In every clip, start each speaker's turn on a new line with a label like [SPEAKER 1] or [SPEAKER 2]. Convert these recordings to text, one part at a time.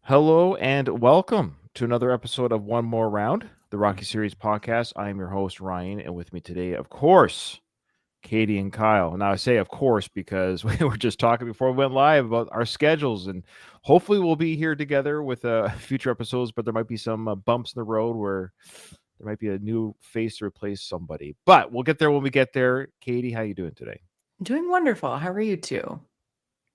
[SPEAKER 1] Hello and welcome to another episode of One More Round, the Rocky Series podcast. I am your host, Ryan, and with me today, of course, Katie and Kyle. Now, I say of course because we were just talking before we went live about our schedules, and hopefully we'll be here together with future episodes, but there might be some bumps in the road where there might be a new face to replace somebody. But we'll get there when we get there. Katie, how you doing today?
[SPEAKER 2] Doing wonderful. How are you two?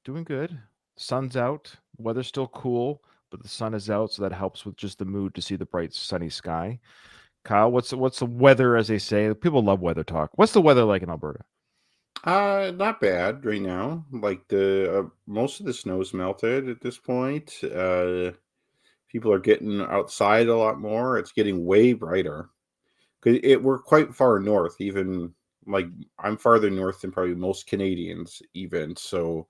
[SPEAKER 1] Doing good. Sun's out. Weather's still cool, but the sun is out, so that helps with just the mood to see the bright sunny sky. Kyle, what's the weather as they say? People love weather talk. What's the weather like in Alberta?
[SPEAKER 3] Not bad right now. Like the most of the snow's melted at this point. People are getting outside a lot more. It's getting way brighter. We're quite far north. Even like I'm farther north than probably most Canadians. Even so,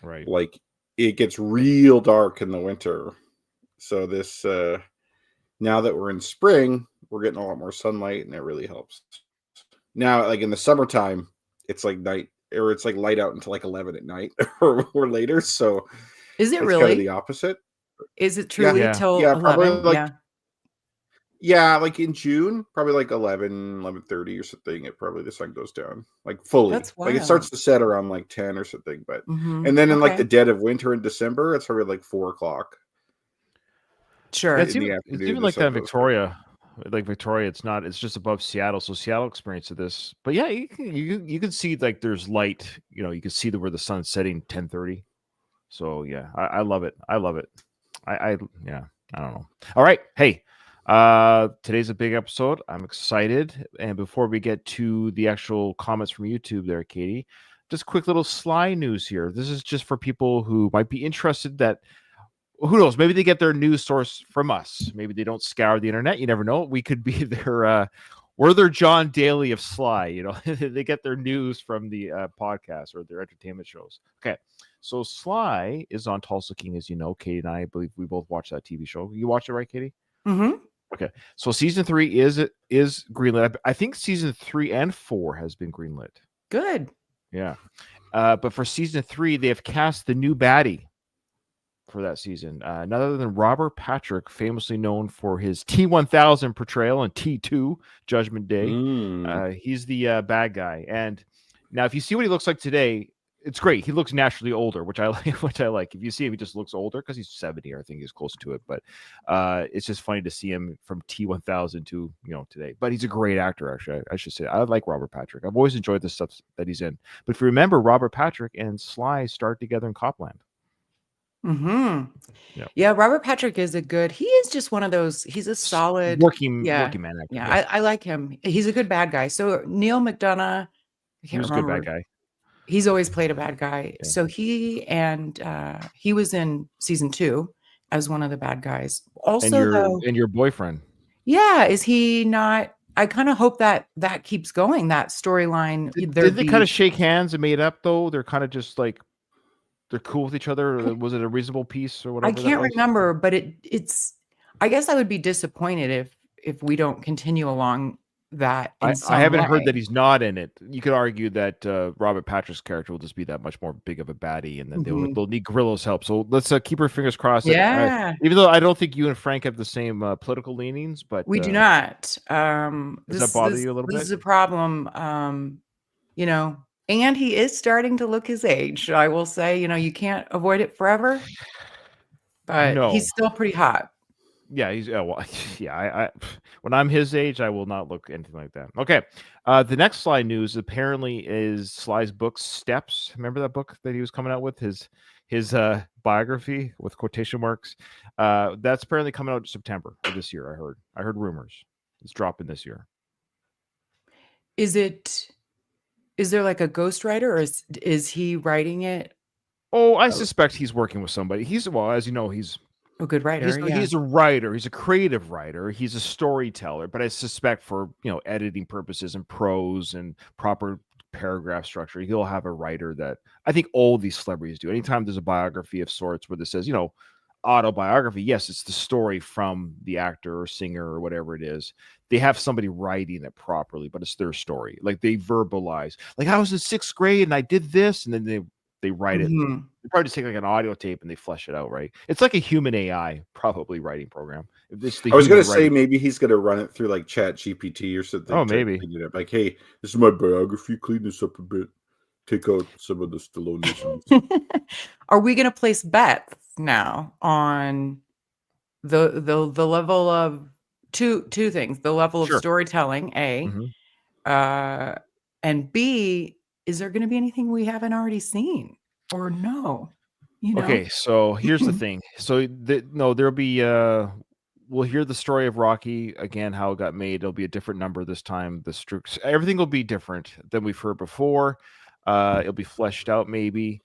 [SPEAKER 1] Right.
[SPEAKER 3] like it gets real dark in the winter. So this now that we're in spring, we're getting a lot more sunlight, and it really helps. Now, like in the summertime, it's like night or it's like light out until like 11 at night or later. So
[SPEAKER 2] Is it
[SPEAKER 3] it's kind of
[SPEAKER 2] really?
[SPEAKER 3] the opposite.
[SPEAKER 2] Is it
[SPEAKER 3] Yeah.
[SPEAKER 2] truly
[SPEAKER 1] Yeah.
[SPEAKER 2] till
[SPEAKER 3] Yeah. Probably
[SPEAKER 2] 11?
[SPEAKER 3] like,
[SPEAKER 2] Yeah.
[SPEAKER 3] yeah, like in June, probably like 11:30 or something. It probably the sun goes down like fully.
[SPEAKER 2] That's
[SPEAKER 3] Like it starts
[SPEAKER 2] wild.
[SPEAKER 3] to set around like 10 or something. But,
[SPEAKER 2] Mm-hmm.
[SPEAKER 3] and then in like the
[SPEAKER 2] Okay.
[SPEAKER 3] dead of winter in December, it's probably like 4 o'clock
[SPEAKER 1] Yeah,
[SPEAKER 2] Sure.
[SPEAKER 1] it's
[SPEAKER 3] in
[SPEAKER 1] even
[SPEAKER 3] the
[SPEAKER 1] it's
[SPEAKER 3] afternoon.
[SPEAKER 1] even
[SPEAKER 3] The
[SPEAKER 1] like that
[SPEAKER 3] sun
[SPEAKER 1] in
[SPEAKER 3] goes down.
[SPEAKER 1] Victoria. Like Victoria, it's just above Seattle, so Seattle experienced this. But yeah, you can see like there's light. You can see where the sun's setting 10:30. So yeah, I love it. I love it. I yeah, I don't know. All right. Hey, today's a big episode. I'm excited. And before we get to the actual comments from YouTube there, Katie, just quick little Sly news here. This is just for people who might be interested that who knows, maybe they get their news source from us. Maybe they don't scour the internet. You never know. We could be their we're their John Daly of Sly, they get their news from the podcast or their entertainment shows. Okay. So Sly is on Tulsa King, as you know. Katie and I believe we both watched that TV show. You watched it, right, Katie?
[SPEAKER 2] Mm-hmm.
[SPEAKER 1] Okay. So season 3 is greenlit. I think season 3 and 4 has been greenlit.
[SPEAKER 2] Good.
[SPEAKER 1] Yeah. But for season 3, they have cast the new baddie for that season. None other than Robert Patrick, famously known for his T-1000 portrayal in T2 Judgment Day.
[SPEAKER 3] Mm.
[SPEAKER 1] He's the bad guy. And now, if you see what he looks like today, it's great. He looks naturally older, which I like. Which I like. If you see him, he just looks older because he's 70, or I think he's close to it. But it's just funny to see him from T-1000 to today. But he's a great actor, actually. I should say I like Robert Patrick. I've always enjoyed the stuff that he's in. But if you remember, Robert Patrick and Sly started together in Copland.
[SPEAKER 2] Mm-hmm.
[SPEAKER 1] Yeah.
[SPEAKER 2] Yeah, Robert Patrick is he is just one of those, he's a solid,
[SPEAKER 1] Working
[SPEAKER 2] yeah.
[SPEAKER 1] man actor.
[SPEAKER 2] Yeah,
[SPEAKER 1] Yeah.
[SPEAKER 2] I like him. He's a good bad guy. So Neil McDonough, I
[SPEAKER 1] He
[SPEAKER 2] can't
[SPEAKER 1] was a good bad
[SPEAKER 2] remember.
[SPEAKER 1] guy.
[SPEAKER 2] He's always played a bad guy.
[SPEAKER 1] Yeah.
[SPEAKER 2] So he was in season 2 as one of the bad guys. Also, though,
[SPEAKER 1] And your boyfriend.
[SPEAKER 2] yeah, is he not? I kind of hope that keeps going, that storyline.
[SPEAKER 1] Did they kind of shake hands and made up though? They're kind of just like they're cool with each other. Or was it a reasonable piece or
[SPEAKER 2] I
[SPEAKER 1] whatever that
[SPEAKER 2] can't
[SPEAKER 1] was?
[SPEAKER 2] remember, but it's I guess I would be disappointed if we don't continue along that in
[SPEAKER 1] I
[SPEAKER 2] some
[SPEAKER 1] haven't heard
[SPEAKER 2] way.
[SPEAKER 1] that he's not in it. You could argue that Robert Patrick's character will just be that much more big of a baddie, and then
[SPEAKER 2] Mhm.
[SPEAKER 1] they'll need Grillo's help. So let's keep our fingers crossed. That,
[SPEAKER 2] Yeah,
[SPEAKER 1] even though I don't think you and Frank have the same political leanings, but
[SPEAKER 2] we do not.
[SPEAKER 1] does that bother you a little
[SPEAKER 2] This
[SPEAKER 1] bit?
[SPEAKER 2] is a problem. And he is starting to look his age. I will say, you can't avoid it forever, but
[SPEAKER 1] No.
[SPEAKER 2] he's still pretty hot.
[SPEAKER 1] Yeah, he's well, yeah. I when I'm his age, I will not look anything like that. Okay, the next Sly news apparently is Sly's book Steps. Remember that book that he was coming out with his biography with quotation marks. That's apparently coming out in September of this year. I heard rumors it's dropping this year.
[SPEAKER 2] Is there like a ghostwriter, or is he writing it?
[SPEAKER 1] Oh, I suspect he's working with somebody. As you know, he's
[SPEAKER 2] A good writer, yeah.
[SPEAKER 1] he's a writer. He's a creative writer. He's a storyteller. But I suspect for editing purposes and prose and proper paragraph structure, he'll have a writer that I think all these celebrities do. Anytime there's a biography of sorts where this says autobiography, yes, it's the story from the actor or singer or whatever it is. They have somebody writing it properly, but it's their story. Like they verbalize. Like I was in 6th grade and I did this, and then they they write it.
[SPEAKER 2] Mhm.
[SPEAKER 1] They probably just take like an audio tape and they flesh it out, right? It's like a human AI probably writing program. If it's the
[SPEAKER 3] I was
[SPEAKER 1] human
[SPEAKER 3] gonna say
[SPEAKER 1] writing,
[SPEAKER 3] maybe he's gonna run it through like Chat GPT or something.
[SPEAKER 1] oh,
[SPEAKER 3] To
[SPEAKER 1] maybe.
[SPEAKER 3] clean it up. Like, hey, this is my biography. Clean this up a bit. Take out some of the Stallonisms.
[SPEAKER 2] Are we going to place bets now on the level of two things: the level of
[SPEAKER 1] Sure.
[SPEAKER 2] storytelling, A,
[SPEAKER 1] Mhm.
[SPEAKER 2] and B, is there going to be anything we haven't already seen or no? You know?
[SPEAKER 1] Okay, so here's the thing. So no, there'll be we'll hear the story of Rocky again, how it got made. It'll be a different number this time. The Strooks, everything will be different than we've heard before. It'll be fleshed out, maybe.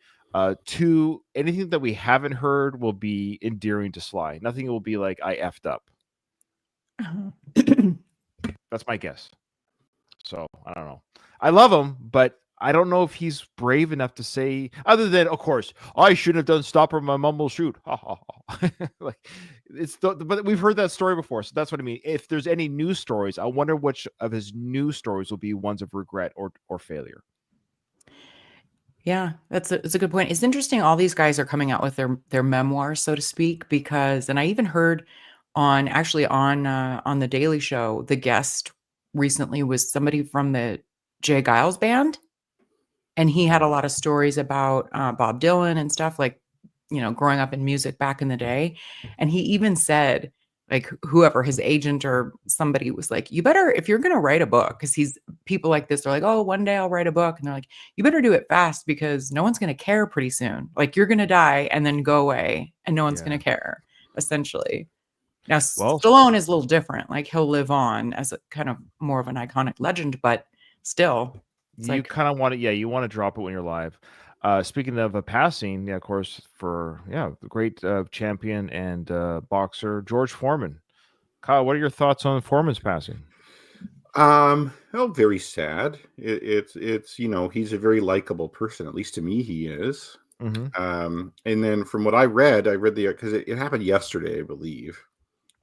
[SPEAKER 1] Two, anything that we haven't heard will be endearing to Sly. Nothing will be like I effed up. That's my guess. So I don't know. I love him, but I don't know if he's brave enough to say, other than, of course, I shouldn't have done stop or my mum will shoot. Ha ha ha. Like but we've heard that story before, so that's what I mean. If there's any news stories, I wonder which of his news stories will be ones of regret or failure.
[SPEAKER 2] Yeah, that's a good point. It's interesting. All these guys are coming out with their memoirs, so to speak, because, and I even heard on the Daily Show, the guest recently was somebody from the Jay Giles band, and he had a lot of stories about Bob Dylan and stuff, like, growing up in music back in the day. And he even said, like, whoever his agent or somebody was like, you better, if you're going to write a book, because people like this are like, oh, one day I'll write a book. And they're like, you better do it fast because no one's going to care pretty soon. Like, you're going to die and then go away and no one's going to care, essentially. Now,
[SPEAKER 1] Well,
[SPEAKER 2] Stallone is a little different. Like, he'll live on as a kind of more of an iconic legend, but still, it's
[SPEAKER 1] you
[SPEAKER 2] like,
[SPEAKER 1] kind of want to, you want to drop it when you're live. Speaking of a passing, of course, for the great champion and boxer George Foreman. Kyle, what are your thoughts on Foreman's passing?
[SPEAKER 3] Oh, very sad. It's he's a very likable person. At least to me, he is.
[SPEAKER 1] Mm-hmm.
[SPEAKER 3] And then from what I read the because it happened yesterday, I believe.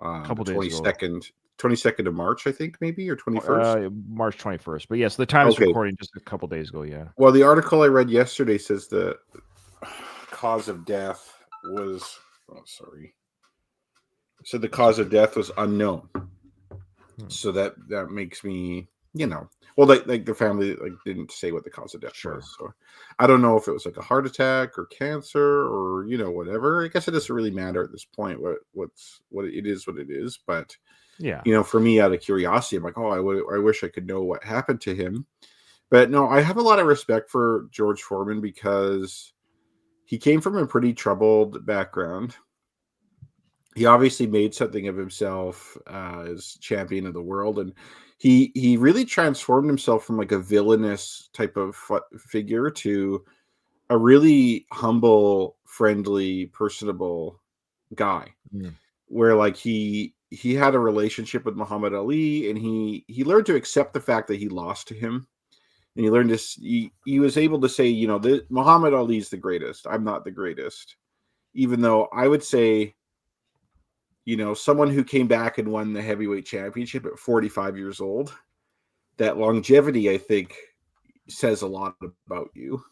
[SPEAKER 1] A couple
[SPEAKER 3] the
[SPEAKER 1] days ago.
[SPEAKER 3] 22nd of March, I think, maybe, or 21st.
[SPEAKER 1] March 21st. But yes, the time is
[SPEAKER 3] Okay.
[SPEAKER 1] recording just a couple days ago. Yeah.
[SPEAKER 3] Well, the article I read yesterday says the cause of death was. Oh, sorry. So the cause of death was unknown. So that makes me, well, like the family didn't say what the cause of death was. So I don't know if it was like a heart attack or cancer or whatever. I guess it doesn't really matter at this point. What it is. But for me, out of curiosity, I'm like, oh, I wish I could know what happened to him. But no, I have a lot of respect for George Foreman because he came from a pretty troubled background. He obviously made something of himself as champion of the world, and he really transformed himself from like a villainous type of figure to a really humble, friendly, personable guy. Where like he had a relationship with Muhammad Ali, and he learned to accept the fact that he lost to him, and he learned to he was able to say, Muhammad Ali is the greatest. I'm not the greatest, even though I would say, someone who came back and won the heavyweight championship at 45 years old, that longevity, I think, says a lot about you.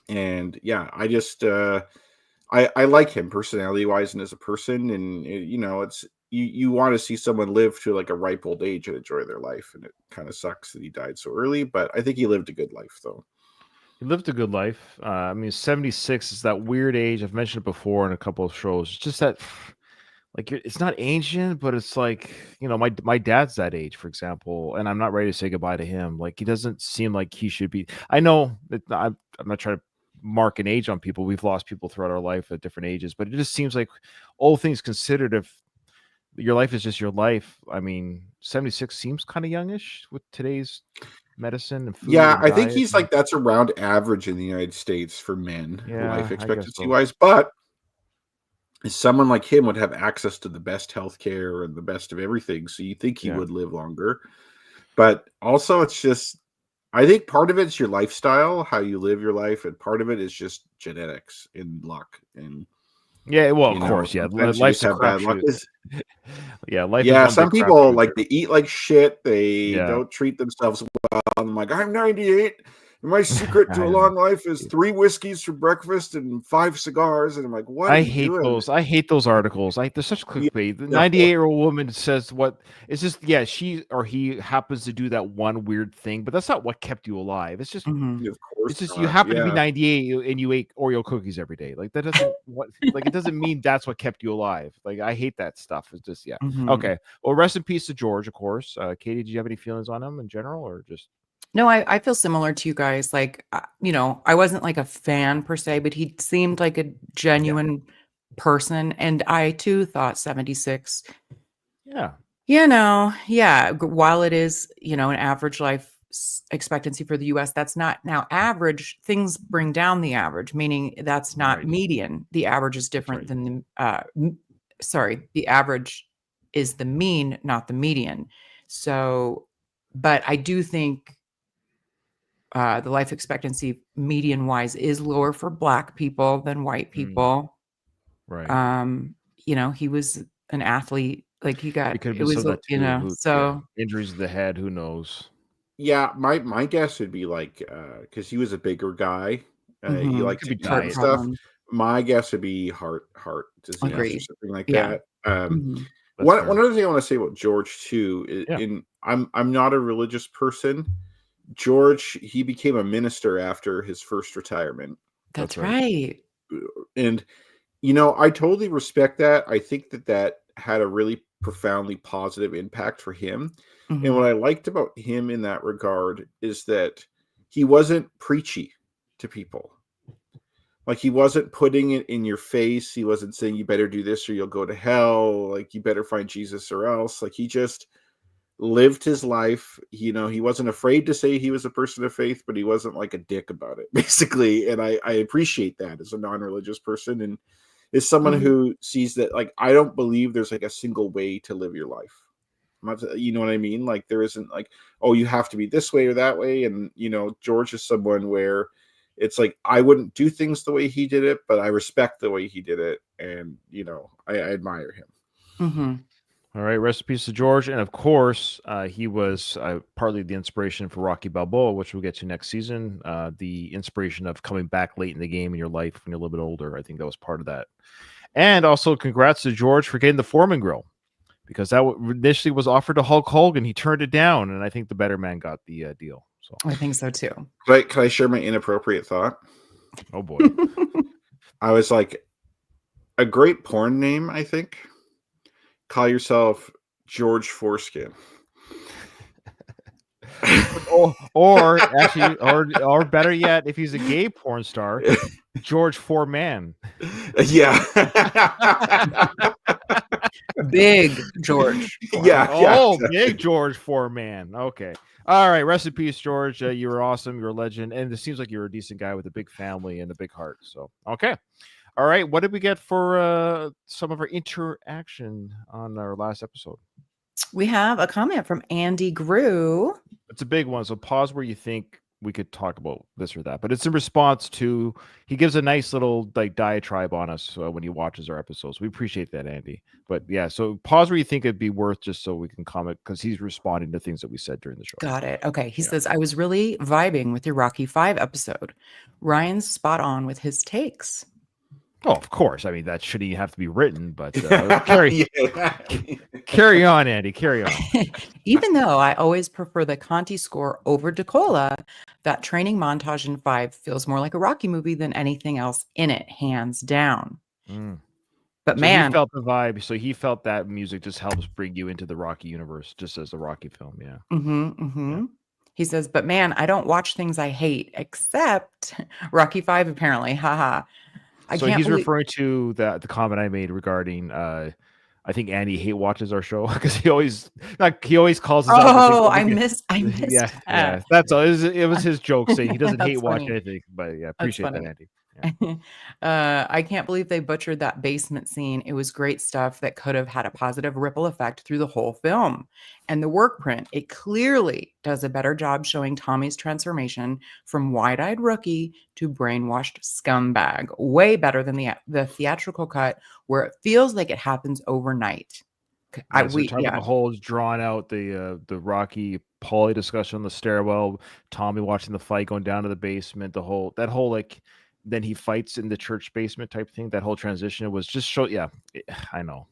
[SPEAKER 3] And yeah, I just, I like him personality wise and as a person. And, it's, you want to see someone live to like a ripe old age and enjoy their life. And it kind of sucks that he died so early, but I think he lived a good life though.
[SPEAKER 1] He lived a good life. 76 is that weird age. I've mentioned it before in a couple of shows. It's just that, like, it's not ancient, but it's like, my dad's that age, for example, and I'm not ready to say goodbye to him. Like, he doesn't seem like he should be. I know that I'm not trying to mark an age on people. We've lost people throughout our life at different ages, but it just seems like, all things considered, if your life is just your life, 76 seems kind of youngish with today's medicine and food.
[SPEAKER 3] Yeah,
[SPEAKER 1] and
[SPEAKER 3] I think
[SPEAKER 1] diet.
[SPEAKER 3] he's like, that's around average in the United States for men, life
[SPEAKER 1] I guess
[SPEAKER 3] expectancy
[SPEAKER 1] so.
[SPEAKER 3] wise, but someone like him would have access to the best healthcare and the best of everything. So you think he would live longer, but also it's just, I think part of it's your lifestyle, how you live your life. And part of it is just genetics and luck. And
[SPEAKER 1] well, of course. Yeah. Life's a crapshoot. Life.
[SPEAKER 3] Yeah. Some people like they eat like shit. They don't treat themselves well. I'm like, I'm 98 My secret to
[SPEAKER 1] I
[SPEAKER 3] a
[SPEAKER 1] know.
[SPEAKER 3] long life is 3 whiskeys for breakfast and 5 cigars. And I'm like, what are
[SPEAKER 1] I
[SPEAKER 3] you
[SPEAKER 1] hate
[SPEAKER 3] doing?
[SPEAKER 1] those. I hate those articles. They're such
[SPEAKER 3] Yeah,
[SPEAKER 1] clickbait. The
[SPEAKER 3] no.
[SPEAKER 1] 98-year-old woman says what it's just, yeah, she or he happens to do that one weird thing, but that's not what kept you alive. It's just
[SPEAKER 2] Mhm.
[SPEAKER 3] Of course
[SPEAKER 1] you
[SPEAKER 3] not.
[SPEAKER 1] happen to be
[SPEAKER 3] Yeah.
[SPEAKER 1] 98 and you ate Oreo cookies every day. Like that doesn't what like it doesn't mean that's what kept you alive. Like I hate that stuff. It's just yeah.
[SPEAKER 2] Mhm.
[SPEAKER 1] Okay. Well, rest in peace to George, of course. Katie, did you have any feelings on him in general or just
[SPEAKER 2] No, I feel similar to you guys. Like, you know, I wasn't like a fan per se, but he seemed like a genuine person. And I too thought 76,
[SPEAKER 1] yeah.
[SPEAKER 2] you know, yeah, while it is, you know, an average life expectancy for the US, that's not now average. Things bring down the average, meaning that's not
[SPEAKER 1] Right.
[SPEAKER 2] median. The average is different
[SPEAKER 1] right.
[SPEAKER 2] than sorry, the average is the mean, not the median. So, but I do think the life expectancy median wise is lower for Black people than white people.
[SPEAKER 1] Right.
[SPEAKER 2] You know, he was an athlete, like he got
[SPEAKER 1] It could have
[SPEAKER 2] it
[SPEAKER 1] been some
[SPEAKER 2] was,
[SPEAKER 1] of that
[SPEAKER 2] you
[SPEAKER 1] too.
[SPEAKER 2] know, so
[SPEAKER 1] Injuries to the head, who knows?
[SPEAKER 3] Yeah, my guess would be like because he was a bigger guy, he
[SPEAKER 2] mhm,
[SPEAKER 3] liked
[SPEAKER 1] Could
[SPEAKER 3] to
[SPEAKER 1] be
[SPEAKER 3] eat and
[SPEAKER 2] heart
[SPEAKER 1] diet.
[SPEAKER 3] stuff.
[SPEAKER 2] problems.
[SPEAKER 3] My guess would be heart disease or
[SPEAKER 2] Agreed.
[SPEAKER 3] something like
[SPEAKER 2] Yeah.
[SPEAKER 3] that.
[SPEAKER 2] Mhm.
[SPEAKER 1] That's
[SPEAKER 3] One
[SPEAKER 1] fair.
[SPEAKER 3] other thing I want to say about George too,
[SPEAKER 1] Yeah.
[SPEAKER 3] in I'm not a religious person. George, he became a minister after his first retirement,
[SPEAKER 2] That's
[SPEAKER 1] That's right.
[SPEAKER 2] right.
[SPEAKER 3] and I totally respect that. I think that had a really profoundly positive impact for him. And
[SPEAKER 2] Mhm.
[SPEAKER 3] what I liked about him in that regard is that he wasn't preachy to people. Like he wasn't putting it in your face. He wasn't saying you better do this or you'll go to hell. Like you better find Jesus or else. Like he just lived his life. He wasn't afraid to say he was a person of faith, but he wasn't like a dick about it, basically. And I appreciate that as a non-religious person. And is someone
[SPEAKER 2] Mhm.
[SPEAKER 3] who sees that, like, I don't believe there's like a single way to live your life. You know what I mean? Like there isn't like, oh, you have to be this way or that way. And George is someone where it's like I wouldn't do things the way he did it, but I respect the way he did it, and I admire him.
[SPEAKER 2] Mhm.
[SPEAKER 1] All right, rest in peace to George, and of course, he was partly the inspiration for Rocky Balboa, which we'll get to next season. The inspiration of coming back late in the game in your life when you're a little bit older. I think that was part of that. And also, congrats to George for getting the Foreman grill because that initially was offered to Hulk Hogan. He turned it down, and I think the better man got the deal. So,
[SPEAKER 2] I think so too.
[SPEAKER 3] Can I share my inappropriate thought?
[SPEAKER 1] oh boy,
[SPEAKER 3] I was like, a great porn name, I think. Call yourself George Foreskin.
[SPEAKER 1] or actually, or better yet, if he's a gay porn star, George Foreman.
[SPEAKER 3] Yeah.
[SPEAKER 2] Big George.
[SPEAKER 3] Yeah.
[SPEAKER 1] Oh,
[SPEAKER 3] exactly.
[SPEAKER 1] big George Foreman. Okay. All right. Rest in peace, George. You were awesome. You're a legend. And it seems like you're a decent guy with a big family and a big heart. So, okay. All right. What did we get for some of our interaction on our last episode?
[SPEAKER 2] We have a comment from Andy Grew.
[SPEAKER 1] It's a big one. So pause where you think we could talk about this or that. But it's in response to, he gives a nice little like diatribe on us when he watches our episodes. We appreciate that, Andy. But yeah, so pause where you think it'd be worth just so we can comment because he's responding to things that we said during the show.
[SPEAKER 2] Got it. Okay. He
[SPEAKER 1] Yeah.
[SPEAKER 2] says, I was really vibing with your Rocky 5 episode. Ryan's spot on with his takes.
[SPEAKER 1] Oh, of course. I mean, that shouldn't have to be written, but
[SPEAKER 3] Yeah.
[SPEAKER 1] carry on, Andy. Carry on.
[SPEAKER 2] Even though I always prefer the Conti score over DeCola, that training montage in 5 feels more like a Rocky movie than anything else in it, hands down. But
[SPEAKER 1] So
[SPEAKER 2] man,
[SPEAKER 1] he felt the vibe. So he felt that music just helps bring you into the Rocky universe, just as the Rocky film. Yeah.
[SPEAKER 2] He says, but man, I don't watch things I hate except Rocky 5, apparently. Haha.
[SPEAKER 1] So he's referring to the comment I made regarding I think Andy hate watches our show because he always calls us out.
[SPEAKER 2] Oh, I missed
[SPEAKER 1] yeah,
[SPEAKER 2] that.
[SPEAKER 1] yeah. That's all. It was his joke saying he doesn't hate watch
[SPEAKER 2] funny.
[SPEAKER 1] anything. But yeah, appreciate that,
[SPEAKER 2] funny.
[SPEAKER 1] Andy. Yeah.
[SPEAKER 2] I can't believe they butchered that basement scene. It was great stuff that could have had a positive ripple effect through the whole film. And the work print, it clearly does a better job showing Tommy's transformation from wide-eyed rookie to brainwashed scumbag. Way better than the theatrical cut where it feels like it happens overnight.
[SPEAKER 1] So we're talking about the whole drawn out the Rocky Paulie discussion on the stairwell, Tommy watching the fight going down to the basement, that whole like then he fights in the church basement type thing, that whole transition, it was just I know.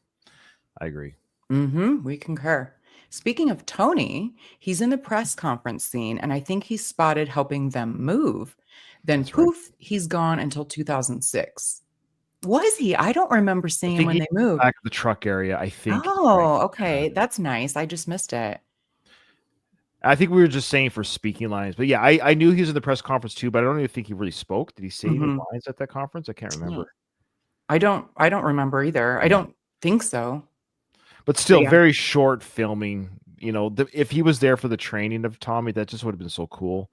[SPEAKER 1] I agree.
[SPEAKER 2] We concur. Speaking of Tony, he's in the press conference scene, and I think he's spotted helping them move. Then
[SPEAKER 1] That's right.
[SPEAKER 2] poof, he's gone until 2006. Was he? I don't remember seeing him
[SPEAKER 1] think
[SPEAKER 2] when
[SPEAKER 1] he
[SPEAKER 2] they moved.
[SPEAKER 1] Back of the truck area, I think.
[SPEAKER 2] Oh, okay. That's nice. I just missed it.
[SPEAKER 1] I think we were just saying for speaking lines, but yeah, I knew he was in the press conference too, but I don't even think he really spoke. Did he say any lines at that conference? I can't remember.
[SPEAKER 2] I don't remember either. I don't think so.
[SPEAKER 1] But still,
[SPEAKER 2] yeah.
[SPEAKER 1] very short filming. You know, if he was there for the training of Tommy, that just would have been so cool.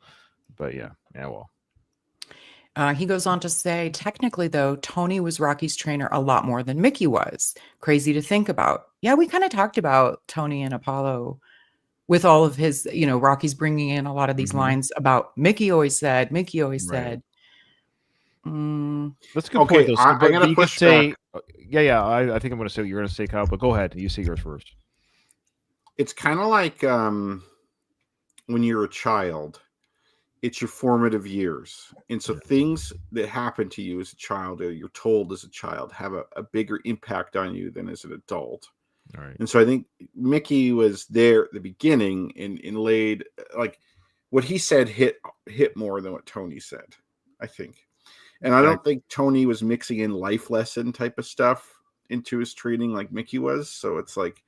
[SPEAKER 1] But yeah, well.
[SPEAKER 2] He goes on to say, technically, though, Tony was Rocky's trainer a lot more than Mickey was. Crazy to think about. Yeah, we kind of talked about Tony and Apollo with all of his, Rocky's bringing in a lot of these lines about Mickey always said.
[SPEAKER 1] Right. That's a good point, though.
[SPEAKER 3] I gotta
[SPEAKER 1] you
[SPEAKER 3] push
[SPEAKER 1] could say,
[SPEAKER 3] back.
[SPEAKER 1] I think I'm going to say what you're going to say, Kyle, but go ahead. You say yours first.
[SPEAKER 3] It's kind of like when you're a child, it's your formative years. And so things that happen to you as a child or you're told as a child have a bigger impact on you than as an adult.
[SPEAKER 1] All right.
[SPEAKER 3] And so I think Mickey was there at the beginning and laid, like, what he said hit more than what Tony said, I think. And I don't think Tony was mixing in life lesson type of stuff into his training like Mickey was. So it's like,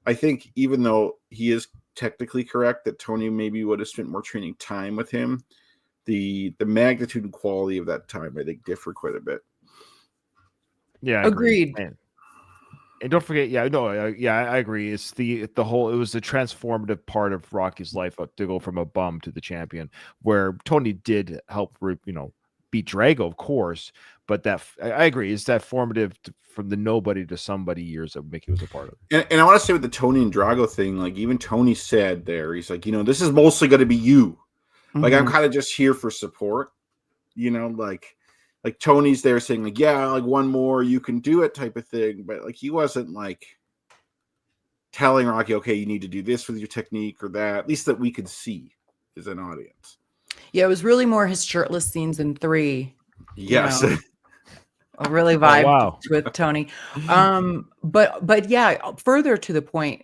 [SPEAKER 3] I think even though he is technically correct that Tony maybe would have spent more training time with him, the magnitude and quality of that time, I think, differ quite a bit.
[SPEAKER 1] Yeah,
[SPEAKER 2] agreed.
[SPEAKER 1] And don't forget, I agree. It's it was the transformative part of Rocky's life to go from a bum to the champion, where Tony did help, beat Drago, of course, but I agree, it's that formative from the nobody to somebody years that Mickey was a part of.
[SPEAKER 3] And I want to say with the Tony and Drago thing, like even Tony said there, he's like, this is mostly going to be you. Like, I'm kind of just here for support, like Tony's there saying like, yeah, like one more, you can do it type of thing. But like, he wasn't like telling Rocky, okay, you need to do this with your technique or that, at least that we could see as an audience.
[SPEAKER 2] Yeah, it was really more his shirtless scenes in 3.
[SPEAKER 3] Yes.
[SPEAKER 2] I really vibed with Tony. But yeah, further to the point,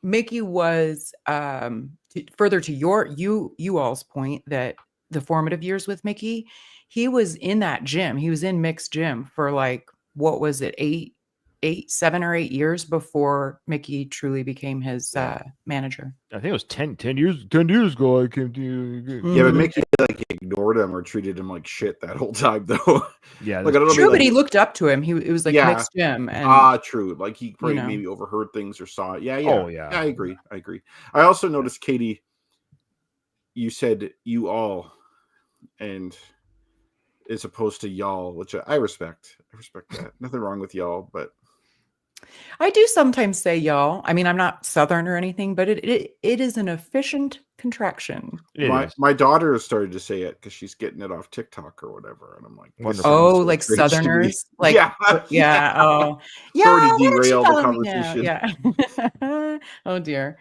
[SPEAKER 2] Mickey was further to you all's point that the formative years with Mickey, he was in that gym. He was in Mick's gym for like, what was it, 7 or 8 years before Mickey truly became his manager.
[SPEAKER 1] I think it was 10 years ago I came to you.
[SPEAKER 3] Yeah, but Mickey like ignored him or treated him like shit that whole time though.
[SPEAKER 1] Yeah,
[SPEAKER 3] like, I don't know,
[SPEAKER 2] true, but he looked up to him. It was like Mick's gym. And,
[SPEAKER 3] true. Like he probably maybe overheard things or saw it. Yeah.
[SPEAKER 1] Oh, yeah.
[SPEAKER 3] I agree. I also noticed, Katie, you said you all, and as opposed to y'all, which I respect. I respect that. Nothing wrong with y'all, but
[SPEAKER 2] I do sometimes say y'all. I mean, I'm not Southern or anything, but it is an efficient contraction.
[SPEAKER 3] My daughter has started to say it because she's getting it off TikTok or whatever, and I'm like,
[SPEAKER 2] oh, like Southerners, like yeah. Oh, yeah.
[SPEAKER 3] Sorry to derail the conversation.
[SPEAKER 2] Yeah. Oh dear.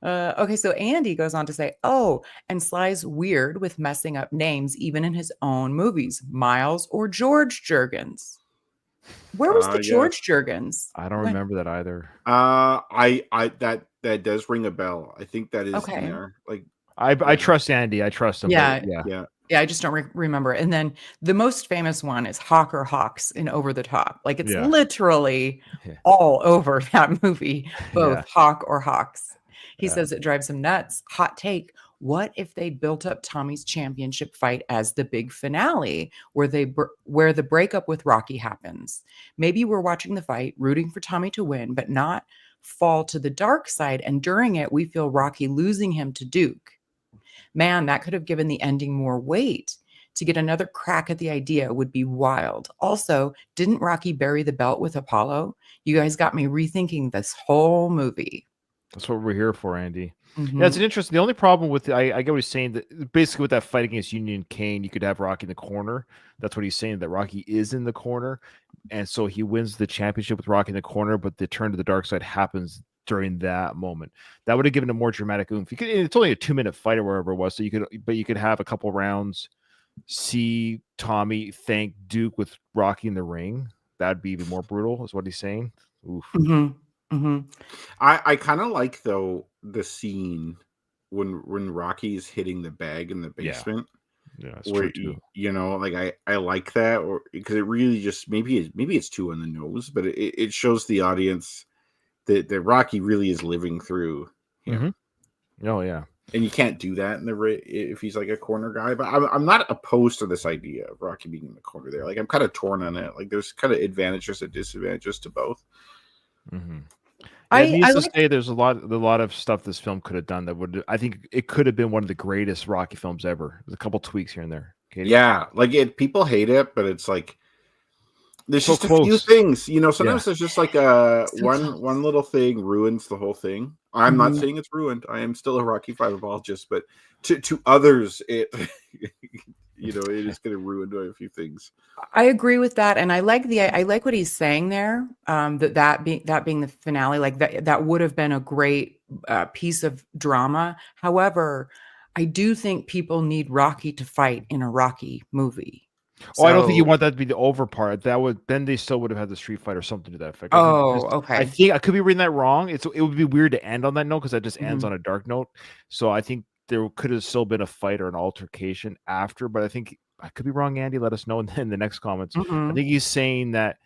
[SPEAKER 2] Okay, so Andy goes on to say, and Sly's weird with messing up names, even in his own movies, Miles or George Juergens. Where was the George Juergens?
[SPEAKER 1] I don't remember that either.
[SPEAKER 3] That does ring a bell. I think that is in there. Like,
[SPEAKER 1] I trust Andy. I trust him.
[SPEAKER 2] Yeah. I just don't remember. And then the most famous one is Hawk or Hawks in Over the Top. Like it's literally all over that movie, both Hawk or Hawks. He says it drives him nuts. Hot take. What if they built up Tommy's championship fight as the big finale where the breakup with Rocky happens? Maybe we're watching the fight, rooting for Tommy to win, but not fall to the dark side. And during it, we feel Rocky losing him to Duke. Man, that could have given the ending more weight. To get another crack at the idea would be wild. Also, didn't Rocky bury the belt with Apollo? You guys got me rethinking this whole movie.
[SPEAKER 1] That's what we're here for, Andy. Yeah, it's an interesting. The only problem with I get what he's saying, that basically with that fight against Union Kane, you could have Rocky in the corner. That's what he's saying, that Rocky is in the corner, and so he wins the championship with Rocky in the corner. But the turn to the dark side happens during that moment. That would have given a more dramatic oomph. It's only a 2-minute fight or wherever it was, so you could have a couple rounds, see Tommy thank Duke with Rocky in the ring. That'd be even more brutal, is what he's saying. Oof.
[SPEAKER 3] I kind of like though the scene when Rocky is hitting the bag in the basement.
[SPEAKER 1] Yeah, it's
[SPEAKER 3] Where
[SPEAKER 1] true too.
[SPEAKER 3] like I like that, or because it really just maybe it's too on the nose, but it shows the audience that Rocky really is living through him.
[SPEAKER 1] Oh yeah.
[SPEAKER 3] And you can't do that if he's like a corner guy. But I'm not opposed to this idea of Rocky being in the corner there. Like I'm kind of torn on it. Like there's kind of advantages and disadvantages to both.
[SPEAKER 1] Needless to say, there's a lot of stuff this film could have done that would. I think it could have been one of the greatest Rocky films ever. There's a couple tweaks here and there. Katie?
[SPEAKER 3] Yeah, like people hate it, but it's like there's
[SPEAKER 1] So
[SPEAKER 3] just a few
[SPEAKER 1] close.
[SPEAKER 3] things. Sometimes there's just like one little thing ruins the whole thing. I'm not saying it's ruined. I am still a Rocky V apologist, but to others, it it is going to ruin a few things.
[SPEAKER 2] I agree with that, and I like what he's saying there. That being the finale, like that would have been a great piece of drama. However, I do think people need Rocky to fight in a Rocky movie.
[SPEAKER 1] Oh, I don't think you want that to be the over part. Then they still would have had the Street Fight or something to that effect.
[SPEAKER 2] Okay.
[SPEAKER 1] I think I could be reading that wrong. It would be weird to end on that note because that just ends on a dark note. So I think there could have still been a fight or an altercation after, but I think I could be wrong. Andy, let us know in the next comments. I think he's saying that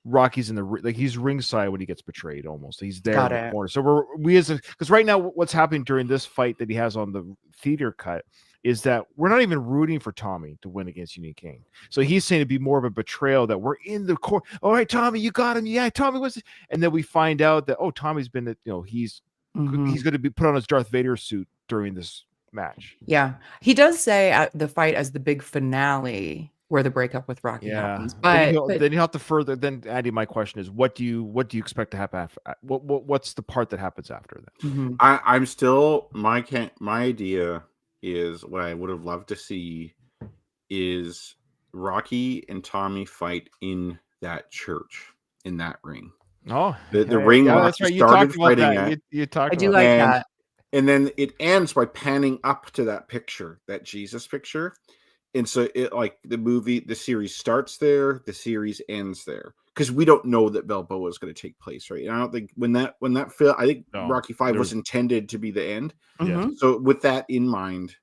[SPEAKER 1] Rocky's he's ringside when he gets betrayed. Almost, he's there in the corner. So because right now what's happening during this fight that he has on the theater cut is that we're not even rooting for Tommy to win against Union King. So he's saying it'd be more of a betrayal that we're in the court. All right, Tommy, you got him. Yeah, Tommy was, and then we find out that Tommy's been, he's going to be put on his Darth Vader suit during this match.
[SPEAKER 2] Yeah, he does say the fight as the big finale where the breakup with Rocky happens. But
[SPEAKER 1] then you have to further. Then Andy, my question is, what do you expect to happen? What's the part that happens after that?
[SPEAKER 3] I'm still my idea is what I would have loved to see is Rocky and Tommy fight in that church, in that ring.
[SPEAKER 1] Oh,
[SPEAKER 3] the ring.
[SPEAKER 1] Yeah, that's right. You talked about that. You talked.
[SPEAKER 2] I do like that.
[SPEAKER 3] And then it ends by panning up to that picture, that Jesus picture. And so it like the series starts there, the series ends there. Because we don't know that Balboa is going to take place, right? And I don't think when that film, I think Rocky V was intended to be the end. So with that in mind,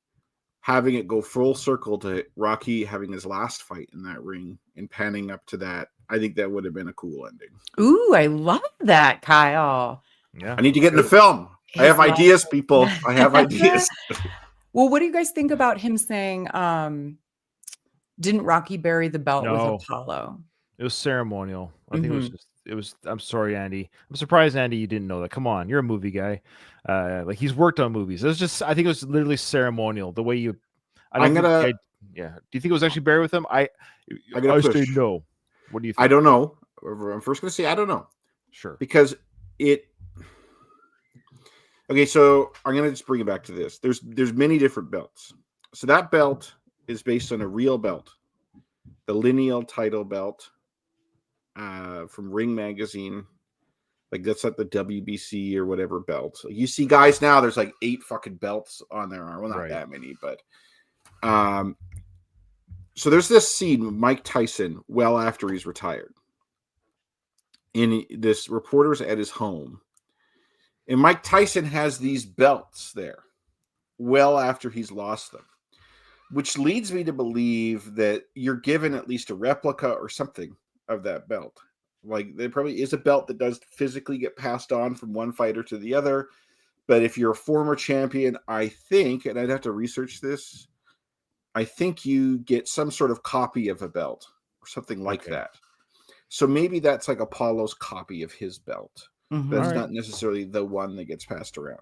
[SPEAKER 3] having it go full circle to Rocky having his last fight in that ring and panning up to that, I think that would have been a cool ending.
[SPEAKER 2] Ooh, I love that, Kyle.
[SPEAKER 1] Yeah,
[SPEAKER 3] I need to get in the film. I have ideas, people. I have ideas.
[SPEAKER 2] Well, what do you guys think about him saying, didn't Rocky bury the belt with Apollo?
[SPEAKER 1] It was ceremonial. I think it was I'm sorry, Andy. I'm surprised, Andy, you didn't know that. Come on, you're a movie guy. Like he's worked on movies. It was just, I think it was literally ceremonial. The way you, Do you think it was actually buried with him? I say no. What do you think?
[SPEAKER 3] I don't know. I'm first going to say I don't know.
[SPEAKER 1] Sure.
[SPEAKER 3] Because okay, so I'm going to just bring it back to this. There's many different belts. So that belt is based on a real belt, the lineal title belt from Ring Magazine. Like that's like the WBC or whatever belt. So you see guys now, there's like 8 fucking belts on their arm. Well, not that many, but so there's this scene with Mike Tyson well after he's retired. And this reporter's at his home. And Mike Tyson has these belts there well after he's lost them, which leads me to believe that you're given at least a replica or something of that belt. Like there probably is a belt that does physically get passed on from one fighter to the other. But if you're a former champion, I think, and I'd have to research this, I think you get some sort of copy of a belt or something like that. So maybe that's like Apollo's copy of his belt. That's not necessarily the one that gets passed around.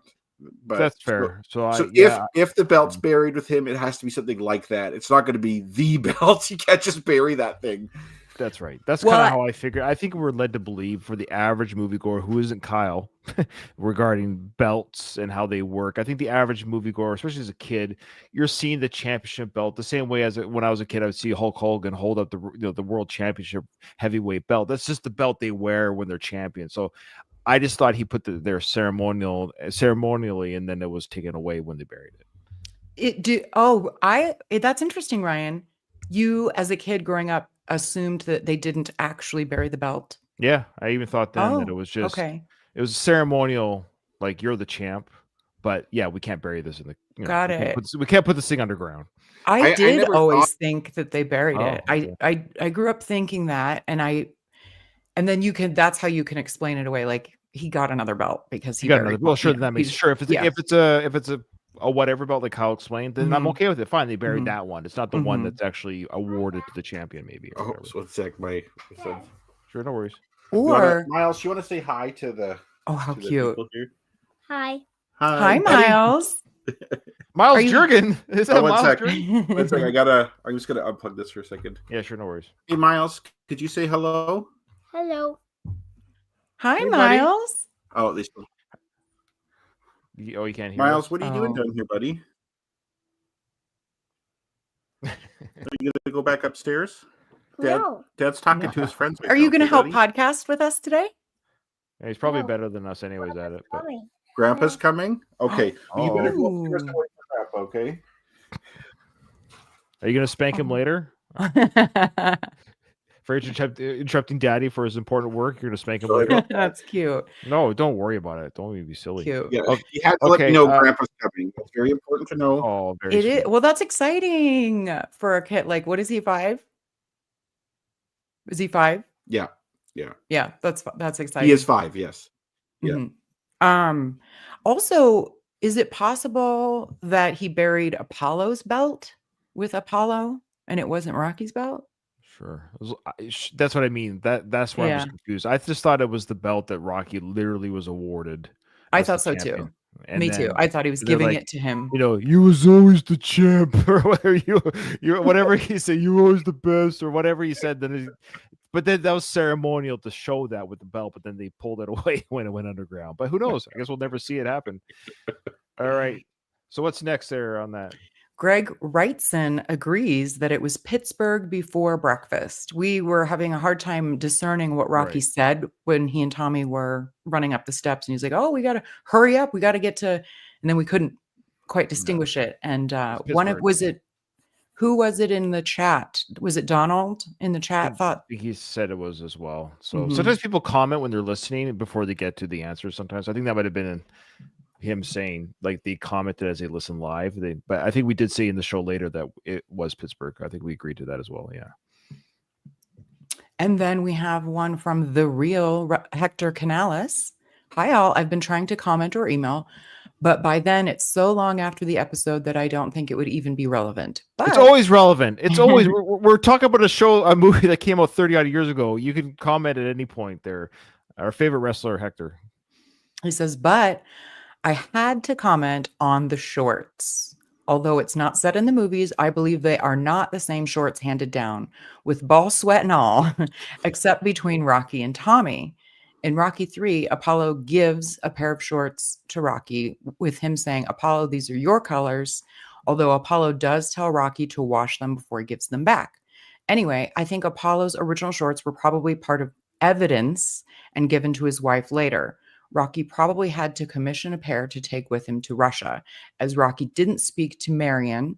[SPEAKER 3] But
[SPEAKER 1] that's fair. So
[SPEAKER 3] if the belt's buried with him, it has to be something like that. It's not going to be the belt. You can't just bury that thing.
[SPEAKER 1] That's right. That's kind of how I figure. I think we're led to believe for the average moviegoer who isn't Kyle regarding belts and how they work. I think the average moviegoer, especially as a kid, you're seeing the championship belt the same way as when I was a kid. I would see Hulk Hogan hold up the world championship heavyweight belt. That's just the belt they wear when they're champion. So I just thought he put their ceremonially, and then it was taken away when they buried it.
[SPEAKER 2] That's interesting, Ryan. You, as a kid growing up, assumed that they didn't actually bury the belt.
[SPEAKER 1] Yeah, I even thought then that it
[SPEAKER 2] Oh,
[SPEAKER 1] was just
[SPEAKER 2] okay.
[SPEAKER 1] it was a ceremonial, like you're the champ, but yeah, we can't bury this in the
[SPEAKER 2] Got it.
[SPEAKER 1] we can't put this thing underground.
[SPEAKER 2] I
[SPEAKER 3] I
[SPEAKER 2] did
[SPEAKER 3] never thought.
[SPEAKER 2] always think that they buried it.
[SPEAKER 1] Oh, okay.
[SPEAKER 2] I grew up thinking that, and then that's how you can explain it away. Like he got another belt because he
[SPEAKER 1] You got
[SPEAKER 2] buried
[SPEAKER 1] another. Well,
[SPEAKER 2] one.
[SPEAKER 1] sure,
[SPEAKER 2] Yeah,
[SPEAKER 1] that makes
[SPEAKER 2] he's
[SPEAKER 1] sure if it's
[SPEAKER 2] yeah.
[SPEAKER 1] if it's a whatever belt, like Kyle explained, then I'm
[SPEAKER 2] Mhm.
[SPEAKER 1] okay with it. Fine, they buried
[SPEAKER 2] Mhm.
[SPEAKER 1] that one. It's not the one
[SPEAKER 2] Mhm.
[SPEAKER 1] that's actually awarded to the champion, maybe. Or
[SPEAKER 3] Oh,
[SPEAKER 1] whatever.
[SPEAKER 3] so it's like my. So,
[SPEAKER 1] Sure, no worries.
[SPEAKER 2] Or
[SPEAKER 3] Miles, you want to say hi to the
[SPEAKER 2] how
[SPEAKER 3] to the
[SPEAKER 2] cute.
[SPEAKER 3] people here?
[SPEAKER 4] Hi.
[SPEAKER 2] Hi,
[SPEAKER 3] buddy.
[SPEAKER 2] Miles.
[SPEAKER 1] Miles
[SPEAKER 2] Are you-
[SPEAKER 1] Jurgen. Is that
[SPEAKER 3] one
[SPEAKER 1] Miles
[SPEAKER 3] sec.
[SPEAKER 1] Jurgen?
[SPEAKER 3] One sec, I'm just gonna unplug this for a second.
[SPEAKER 1] Yeah, sure, no worries.
[SPEAKER 3] Hey, Miles, could you say hello?
[SPEAKER 4] Hello.
[SPEAKER 2] Hi,
[SPEAKER 3] Hey, buddy.
[SPEAKER 2] Miles.
[SPEAKER 3] Oh, at least
[SPEAKER 1] You can't hear
[SPEAKER 3] Miles,
[SPEAKER 1] us?
[SPEAKER 3] what are you doing
[SPEAKER 2] Oh.
[SPEAKER 3] down here, buddy? Are you gonna go back upstairs? Dad,
[SPEAKER 4] No.
[SPEAKER 3] Dad's talking
[SPEAKER 2] No.
[SPEAKER 3] to his friends. Right
[SPEAKER 2] Are you
[SPEAKER 3] now,
[SPEAKER 2] going to
[SPEAKER 3] okay,
[SPEAKER 2] help
[SPEAKER 3] buddy?
[SPEAKER 2] podcast with us today?
[SPEAKER 1] Yeah, he's probably
[SPEAKER 4] No.
[SPEAKER 1] better than us anyways at it. But
[SPEAKER 4] Coming.
[SPEAKER 3] Grandpa's coming. Okay, you better go upstairs
[SPEAKER 2] Oh.
[SPEAKER 3] to wait for Grandpa. Okay.
[SPEAKER 1] are you gonna spank him
[SPEAKER 2] Oh.
[SPEAKER 1] later for interrupting Daddy for his important work? You're gonna spank him
[SPEAKER 3] Sorry
[SPEAKER 1] later?
[SPEAKER 3] about that.
[SPEAKER 2] That's cute.
[SPEAKER 1] No, don't worry about it. Don't even be silly.
[SPEAKER 2] Cute.
[SPEAKER 3] Yeah,
[SPEAKER 1] Okay,
[SPEAKER 3] you had to let me
[SPEAKER 1] okay,
[SPEAKER 3] know Grandpa's coming. That's very important to know.
[SPEAKER 1] Oh, very
[SPEAKER 2] It
[SPEAKER 1] sweet.
[SPEAKER 2] is. Well, that's exciting for a kid. Like, what is he, 5? Is he 5?
[SPEAKER 3] Yeah,
[SPEAKER 2] Yeah, that's exciting.
[SPEAKER 3] he is 5. Yes. Yeah.
[SPEAKER 2] Mhm. Also, is it possible that he buried Apollo's belt with Apollo and it wasn't Rocky's belt?
[SPEAKER 1] Sure. That's what I mean. That's where I was
[SPEAKER 2] Yeah.
[SPEAKER 1] confused. I just thought it was the belt that Rocky literally was awarded.
[SPEAKER 2] I
[SPEAKER 1] as the
[SPEAKER 2] thought so
[SPEAKER 1] champion.
[SPEAKER 2] too.
[SPEAKER 1] And
[SPEAKER 2] Me too.
[SPEAKER 1] then
[SPEAKER 2] I thought he was
[SPEAKER 1] they're
[SPEAKER 2] giving
[SPEAKER 1] like,
[SPEAKER 2] it to him.
[SPEAKER 1] you was always the champ, or whatever you whatever he said, you were always the best, or whatever he said. But then that was ceremonial to show that with the belt, but then they pulled it away when it went underground. But who knows? I guess we'll never see it happen. All right. So what's next there on that?
[SPEAKER 2] Greg Wrightson agrees that it was Pittsburgh before breakfast. We were having a hard time discerning what Rocky
[SPEAKER 1] Right.
[SPEAKER 2] said when he and Tommy were running up the steps. And he's like, oh, we got to hurry up. We got to get to, and then we couldn't quite distinguish it. And who was it in the chat? Was it Donald in the chat? Thought
[SPEAKER 1] He said it was as well. So
[SPEAKER 2] Mhm.
[SPEAKER 1] sometimes people comment when they're listening before they get to the answer. Sometimes I think that might have been him saying, like, they commented as they listen live. But I think we did say in the show later that it was Pittsburgh. I think we agreed to that as well. Yeah.
[SPEAKER 2] And then we have one from the real Hector Canales. Hi, all. I've been trying to comment or email, but by then it's so long after the episode that I don't think it would even be relevant. But
[SPEAKER 1] It's always relevant. It's always we're talking about a movie that came out 30 odd years ago. You can comment at any point there. Our favorite wrestler, Hector.
[SPEAKER 2] he says, but I had to comment on the shorts. Although it's not said in the movies, I believe they are not the same shorts handed down with ball sweat and all, except between Rocky and Tommy. In Rocky 3, Apollo gives a pair of shorts to Rocky with him saying, Apollo, these are your colors. Although Apollo does tell Rocky to wash them before he gives them back. Anyway, I think Apollo's original shorts were probably part of evidence and given to his wife later. Rocky probably had to commission a pair to take with him to Russia, as Rocky didn't speak to Marianne,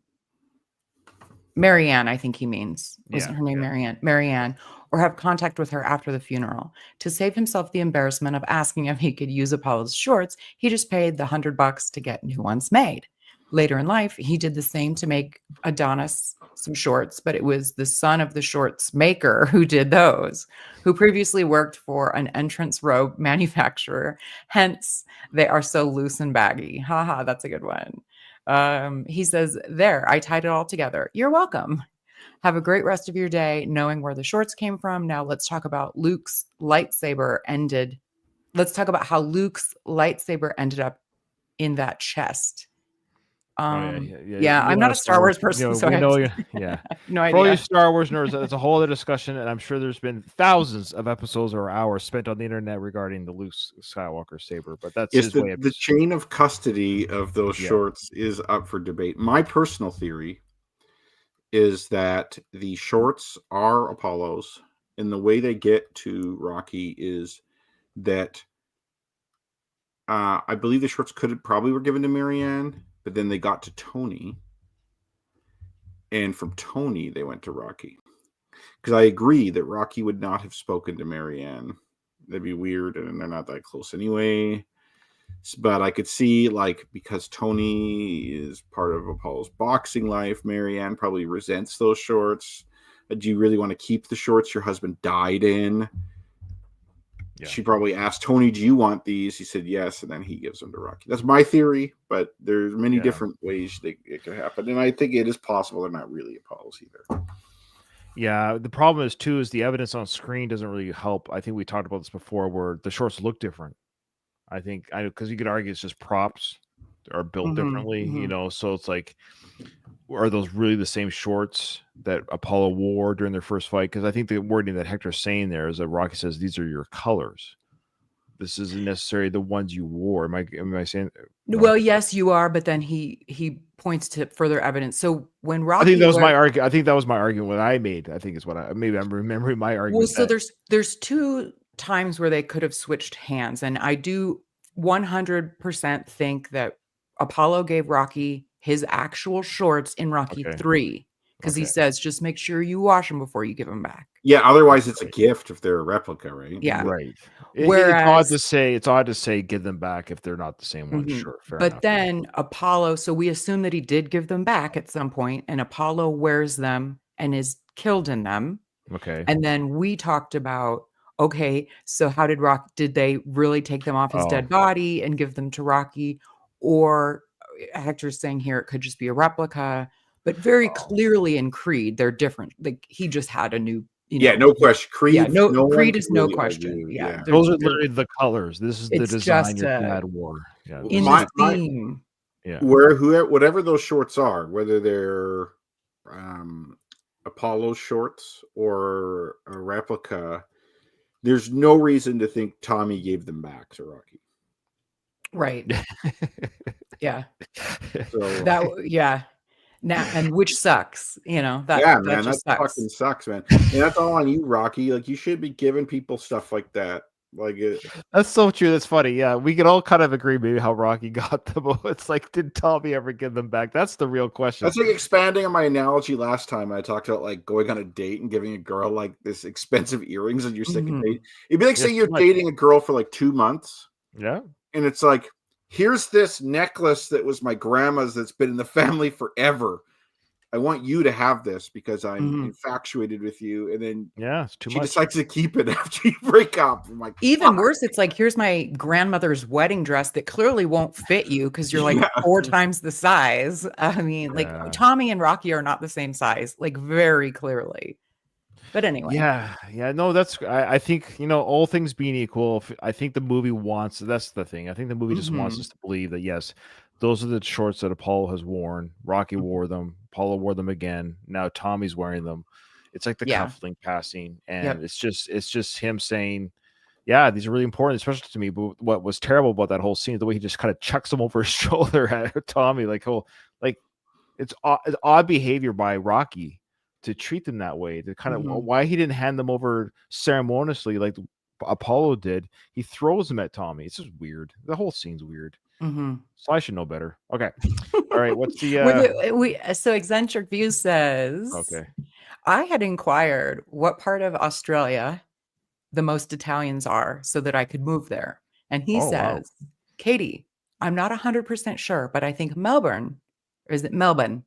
[SPEAKER 2] I think he means. Wasn't her name Marianne, or have contact with her after the funeral. To save himself the embarrassment of asking if he could use Apollo's shorts, he just paid the $100 to get new ones made. Later in life, he did the same to make Adonis some shorts, but it was the son of the shorts maker who did those, who previously worked for an entrance robe manufacturer. Hence, they are so loose and baggy. Haha, that's a good one. He says, there, I tied it all together. You're welcome. Have a great rest of your day knowing where the shorts came from. Now let's talk about Luke's lightsaber ended. Let's talk about how Luke's lightsaber ended up in that chest. Yeah, I'm not a Star Wars person, so I know
[SPEAKER 1] yeah.
[SPEAKER 2] no
[SPEAKER 1] For all you
[SPEAKER 2] idea.
[SPEAKER 1] Star Wars nerds, that's a whole other discussion, and I'm sure there's been thousands of episodes or hours spent on the internet regarding the Luke Skywalker saber. But that's his way of
[SPEAKER 3] the chain of custody of those shorts is up for debate. My personal theory is that the shorts are Apollo's, and the way they get to Rocky is that I believe the shorts probably were given to Marianne, but then they got to Tony, and from Tony they went to Rocky. Because I agree that Rocky would not have spoken to Marianne. That'd be weird, and they're not that close anyway. But I could see, like, because Tony is part of Apollo's boxing life, Marianne probably resents those shorts. Do you really want to keep the shorts your husband died in? Yeah. She probably asked Tony, do you want these? He said yes, and then he gives them to Rocky. That's my theory, but there's many different ways it could happen. And I think it is possible they're not really Apollo's either.
[SPEAKER 1] Yeah, the problem is the evidence on screen doesn't really help. I think we talked about this before, where the shorts look different. I think because you could argue it's just props are built differently, you know. So it's like, are those really the same shorts that Apollo wore during their first fight? Because I think the wording that Hector's saying there is that Rocky says these are your colors. This isn't necessarily the ones you wore. Am I saying?
[SPEAKER 2] No? Well, yes, you are. But then he points to further evidence. So when Rocky,
[SPEAKER 1] I think that was my argument. I think that was my argument. What I made, I think, is what maybe I'm remembering my argument.
[SPEAKER 2] Well, so there's two times where they could have switched hands, and I do 100% think that Apollo gave Rocky his actual shorts in Rocky 3, because he says, just make sure you wash them before you give them back.
[SPEAKER 3] Yeah, otherwise it's a gift if they're a replica, right?
[SPEAKER 2] Yeah,
[SPEAKER 1] right. Whereas it's odd to say give them back if they're not the same one. Sure, fair enough.
[SPEAKER 2] But then Apollo, so we assume that he did give them back at some point, and Apollo wears them and is killed in them.
[SPEAKER 1] Okay.
[SPEAKER 2] And then we talked about, okay, so how did they really take them off his dead body and give them to Rocky? Or Hector's saying here it could just be a replica, but very clearly in Creed, they're different. Like, he just had a new,
[SPEAKER 3] no question. Creed,
[SPEAKER 2] Creed is no question. Yeah.
[SPEAKER 1] Those are literally the colors. This is the design your dad wore. Yeah.
[SPEAKER 2] In the theme.
[SPEAKER 1] Yeah.
[SPEAKER 3] Whatever those shorts are, whether they're Apollo shorts or a replica, there's no reason to think Tommy gave them back to Rocky.
[SPEAKER 2] Right. Yeah.
[SPEAKER 3] So
[SPEAKER 2] now, and which sucks, man,
[SPEAKER 3] that fucking sucks, man. And that's all on you, Rocky. Like, you should be giving people stuff like that. Like,
[SPEAKER 1] that's so true. That's funny. Yeah, we can all kind of agree maybe how Rocky got them. It's like, did Tommy ever give them back? That's the real question.
[SPEAKER 3] That's like expanding on my analogy last time. I talked about like going on a date and giving a girl like this expensive earrings on your second date. It'd be like saying you're dating a girl for like 2 months.
[SPEAKER 1] Yeah.
[SPEAKER 3] And it's like, here's this necklace that was my grandma's that's been in the family forever. I want you to have this because I'm infatuated with you. And then
[SPEAKER 1] it's too
[SPEAKER 3] she
[SPEAKER 1] much.
[SPEAKER 3] decides to keep it after you break up. I'm like,
[SPEAKER 2] even worse, it's like, here's my grandmother's wedding dress that clearly won't fit you because you're like 4 times the size. I mean, like, Tommy and Rocky are not the same size, like, very clearly. But anyway.
[SPEAKER 1] Yeah. No, I think, all things being equal, I think the movie wants, that's the thing. I think the movie just wants us to believe that, yes, those are the shorts that Apollo has worn. Rocky wore them. Apollo wore them again. Now Tommy's wearing them. It's like the cufflink passing. And it's just him saying, yeah, these are really important, especially to me. But what was terrible about that whole scene is the way he just kind of chucks them over his shoulder at Tommy. It's odd behavior by Rocky to treat them that way. To kind of why he didn't hand them over ceremoniously like Apollo did. He throws them at Tommy. It's just weird. The whole scene's weird. So I should know better. Okay. All right. What's the
[SPEAKER 2] so Eccentric View says, I had inquired what part of Australia the most Italians are so that I could move there. And he says, Katie, I'm not 100% sure, but I think Melbourne, or is it Melbourne?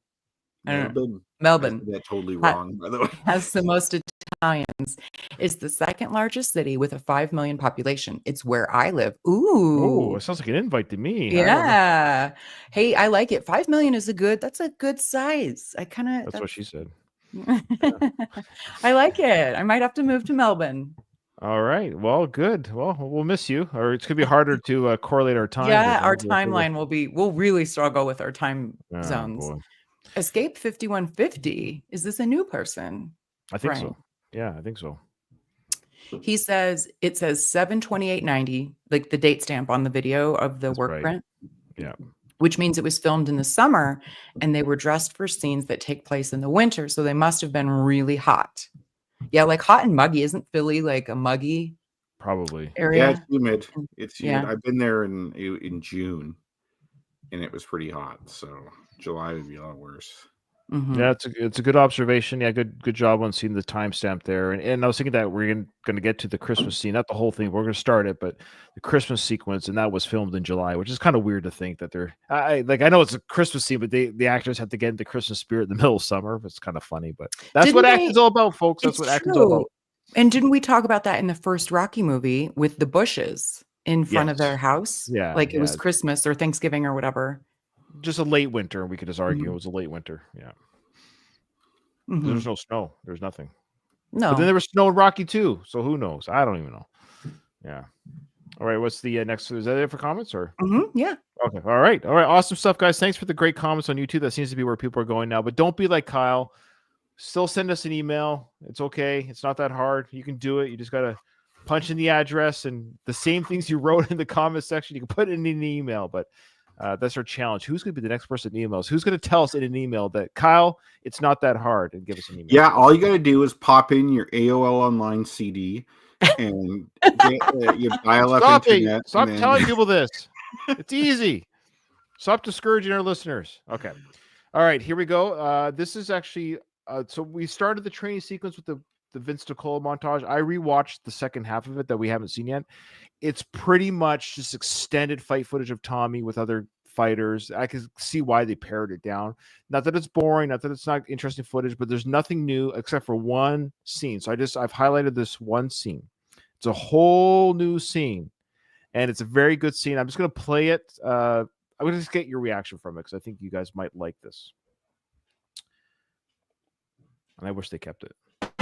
[SPEAKER 2] I don't know. Melbourne.
[SPEAKER 3] That's totally wrong, by the way.
[SPEAKER 2] Has the most Italians. It's the second largest city with a 5 million population. It's where I live. Ooh.
[SPEAKER 1] It sounds like an invite to me.
[SPEAKER 2] Yeah. Hey, I like it. 5 million is that's a good size.
[SPEAKER 1] That's what she said.
[SPEAKER 2] I like it. I might have to move to Melbourne.
[SPEAKER 1] All right. Well, good. Well, we'll miss you, or it's gonna be harder to correlate our time.
[SPEAKER 2] Yeah, our timeline we'll really struggle with our time zones. Boy. Escape 5150. Is this a new person?
[SPEAKER 1] I think so. Yeah, I think so.
[SPEAKER 2] He says it says 7/28/90, like the date stamp on the video of the work print.
[SPEAKER 1] Yeah.
[SPEAKER 2] Which means it was filmed in the summer and they were dressed for scenes that take place in the winter. So they must have been really hot. Yeah, like hot and muggy. Isn't Philly like a muggy
[SPEAKER 1] probably.
[SPEAKER 3] Yeah,
[SPEAKER 2] area.
[SPEAKER 3] it's humid.
[SPEAKER 2] And-
[SPEAKER 3] It's humid.
[SPEAKER 2] yeah.
[SPEAKER 3] I've been there in June, and it was pretty hot. So July would be a lot worse.
[SPEAKER 2] Mhm.
[SPEAKER 1] Yeah, it's a good observation. Yeah, good job on seeing the timestamp there. And I was thinking that we're going to get to the Christmas scene, not the whole thing. We're going to start it, but the Christmas sequence, and that was filmed in July, which is kind of weird to think that they're. I know it's a Christmas scene, but the actors have to get into Christmas spirit in the middle of summer. It's kind of funny, but that's what
[SPEAKER 2] Didn't
[SPEAKER 1] acting's
[SPEAKER 2] they-
[SPEAKER 1] all about, folks. That's
[SPEAKER 2] It's
[SPEAKER 1] what acting's all
[SPEAKER 2] true.
[SPEAKER 1] about.
[SPEAKER 2] And didn't we talk about that in the first Rocky movie with the bushes in front of their
[SPEAKER 1] Yes.
[SPEAKER 2] house?
[SPEAKER 1] Yeah,
[SPEAKER 2] Like it was
[SPEAKER 1] yeah.
[SPEAKER 2] Christmas or Thanksgiving or whatever.
[SPEAKER 1] Just a late winter. We could just argue
[SPEAKER 2] Mhm.
[SPEAKER 1] it was a late winter. Yeah,
[SPEAKER 2] Mhm.
[SPEAKER 1] there's no snow. There's nothing.
[SPEAKER 2] No.
[SPEAKER 1] But then there was snow in Rocky too. So who knows? I don't even know. Yeah. All right. What's the next? Is that it for comments or?
[SPEAKER 2] Yeah.
[SPEAKER 1] Okay. All right. Awesome stuff, guys. Thanks for the great comments on YouTube. That seems to be where people are going now. But don't be like Kyle. Still send us an email. It's okay. It's not that hard. You can do it. You just got to punch in the address and the same things you wrote in the comment section. You can put it in an email. But that's our challenge. Who's going to be the next person in emails? Who's going to tell us in an email that, Kyle, it's not that hard, and give us an email?
[SPEAKER 3] Yeah, all you got to do is pop in your AOL Online CD and get you dial up
[SPEAKER 1] Stop it.
[SPEAKER 3] internet.
[SPEAKER 1] Stop
[SPEAKER 3] and then-
[SPEAKER 1] telling people this. It's easy. Stop discouraging our listeners. Okay. All right, here we go. This is actually so we started the training sequence with the Vince DiCola montage. I rewatched the second half of it that we haven't seen yet. It's pretty much just extended fight footage of Tommy with other fighters. I can see why they pared it down. Not that it's boring, not that it's not interesting footage, but there's nothing new except for one scene. So I've highlighted this one scene. It's a whole new scene, and it's a very good scene. I'm just going to play it. I'm going to just get your reaction from it because I think you guys might like this. And I wish they kept it. Let's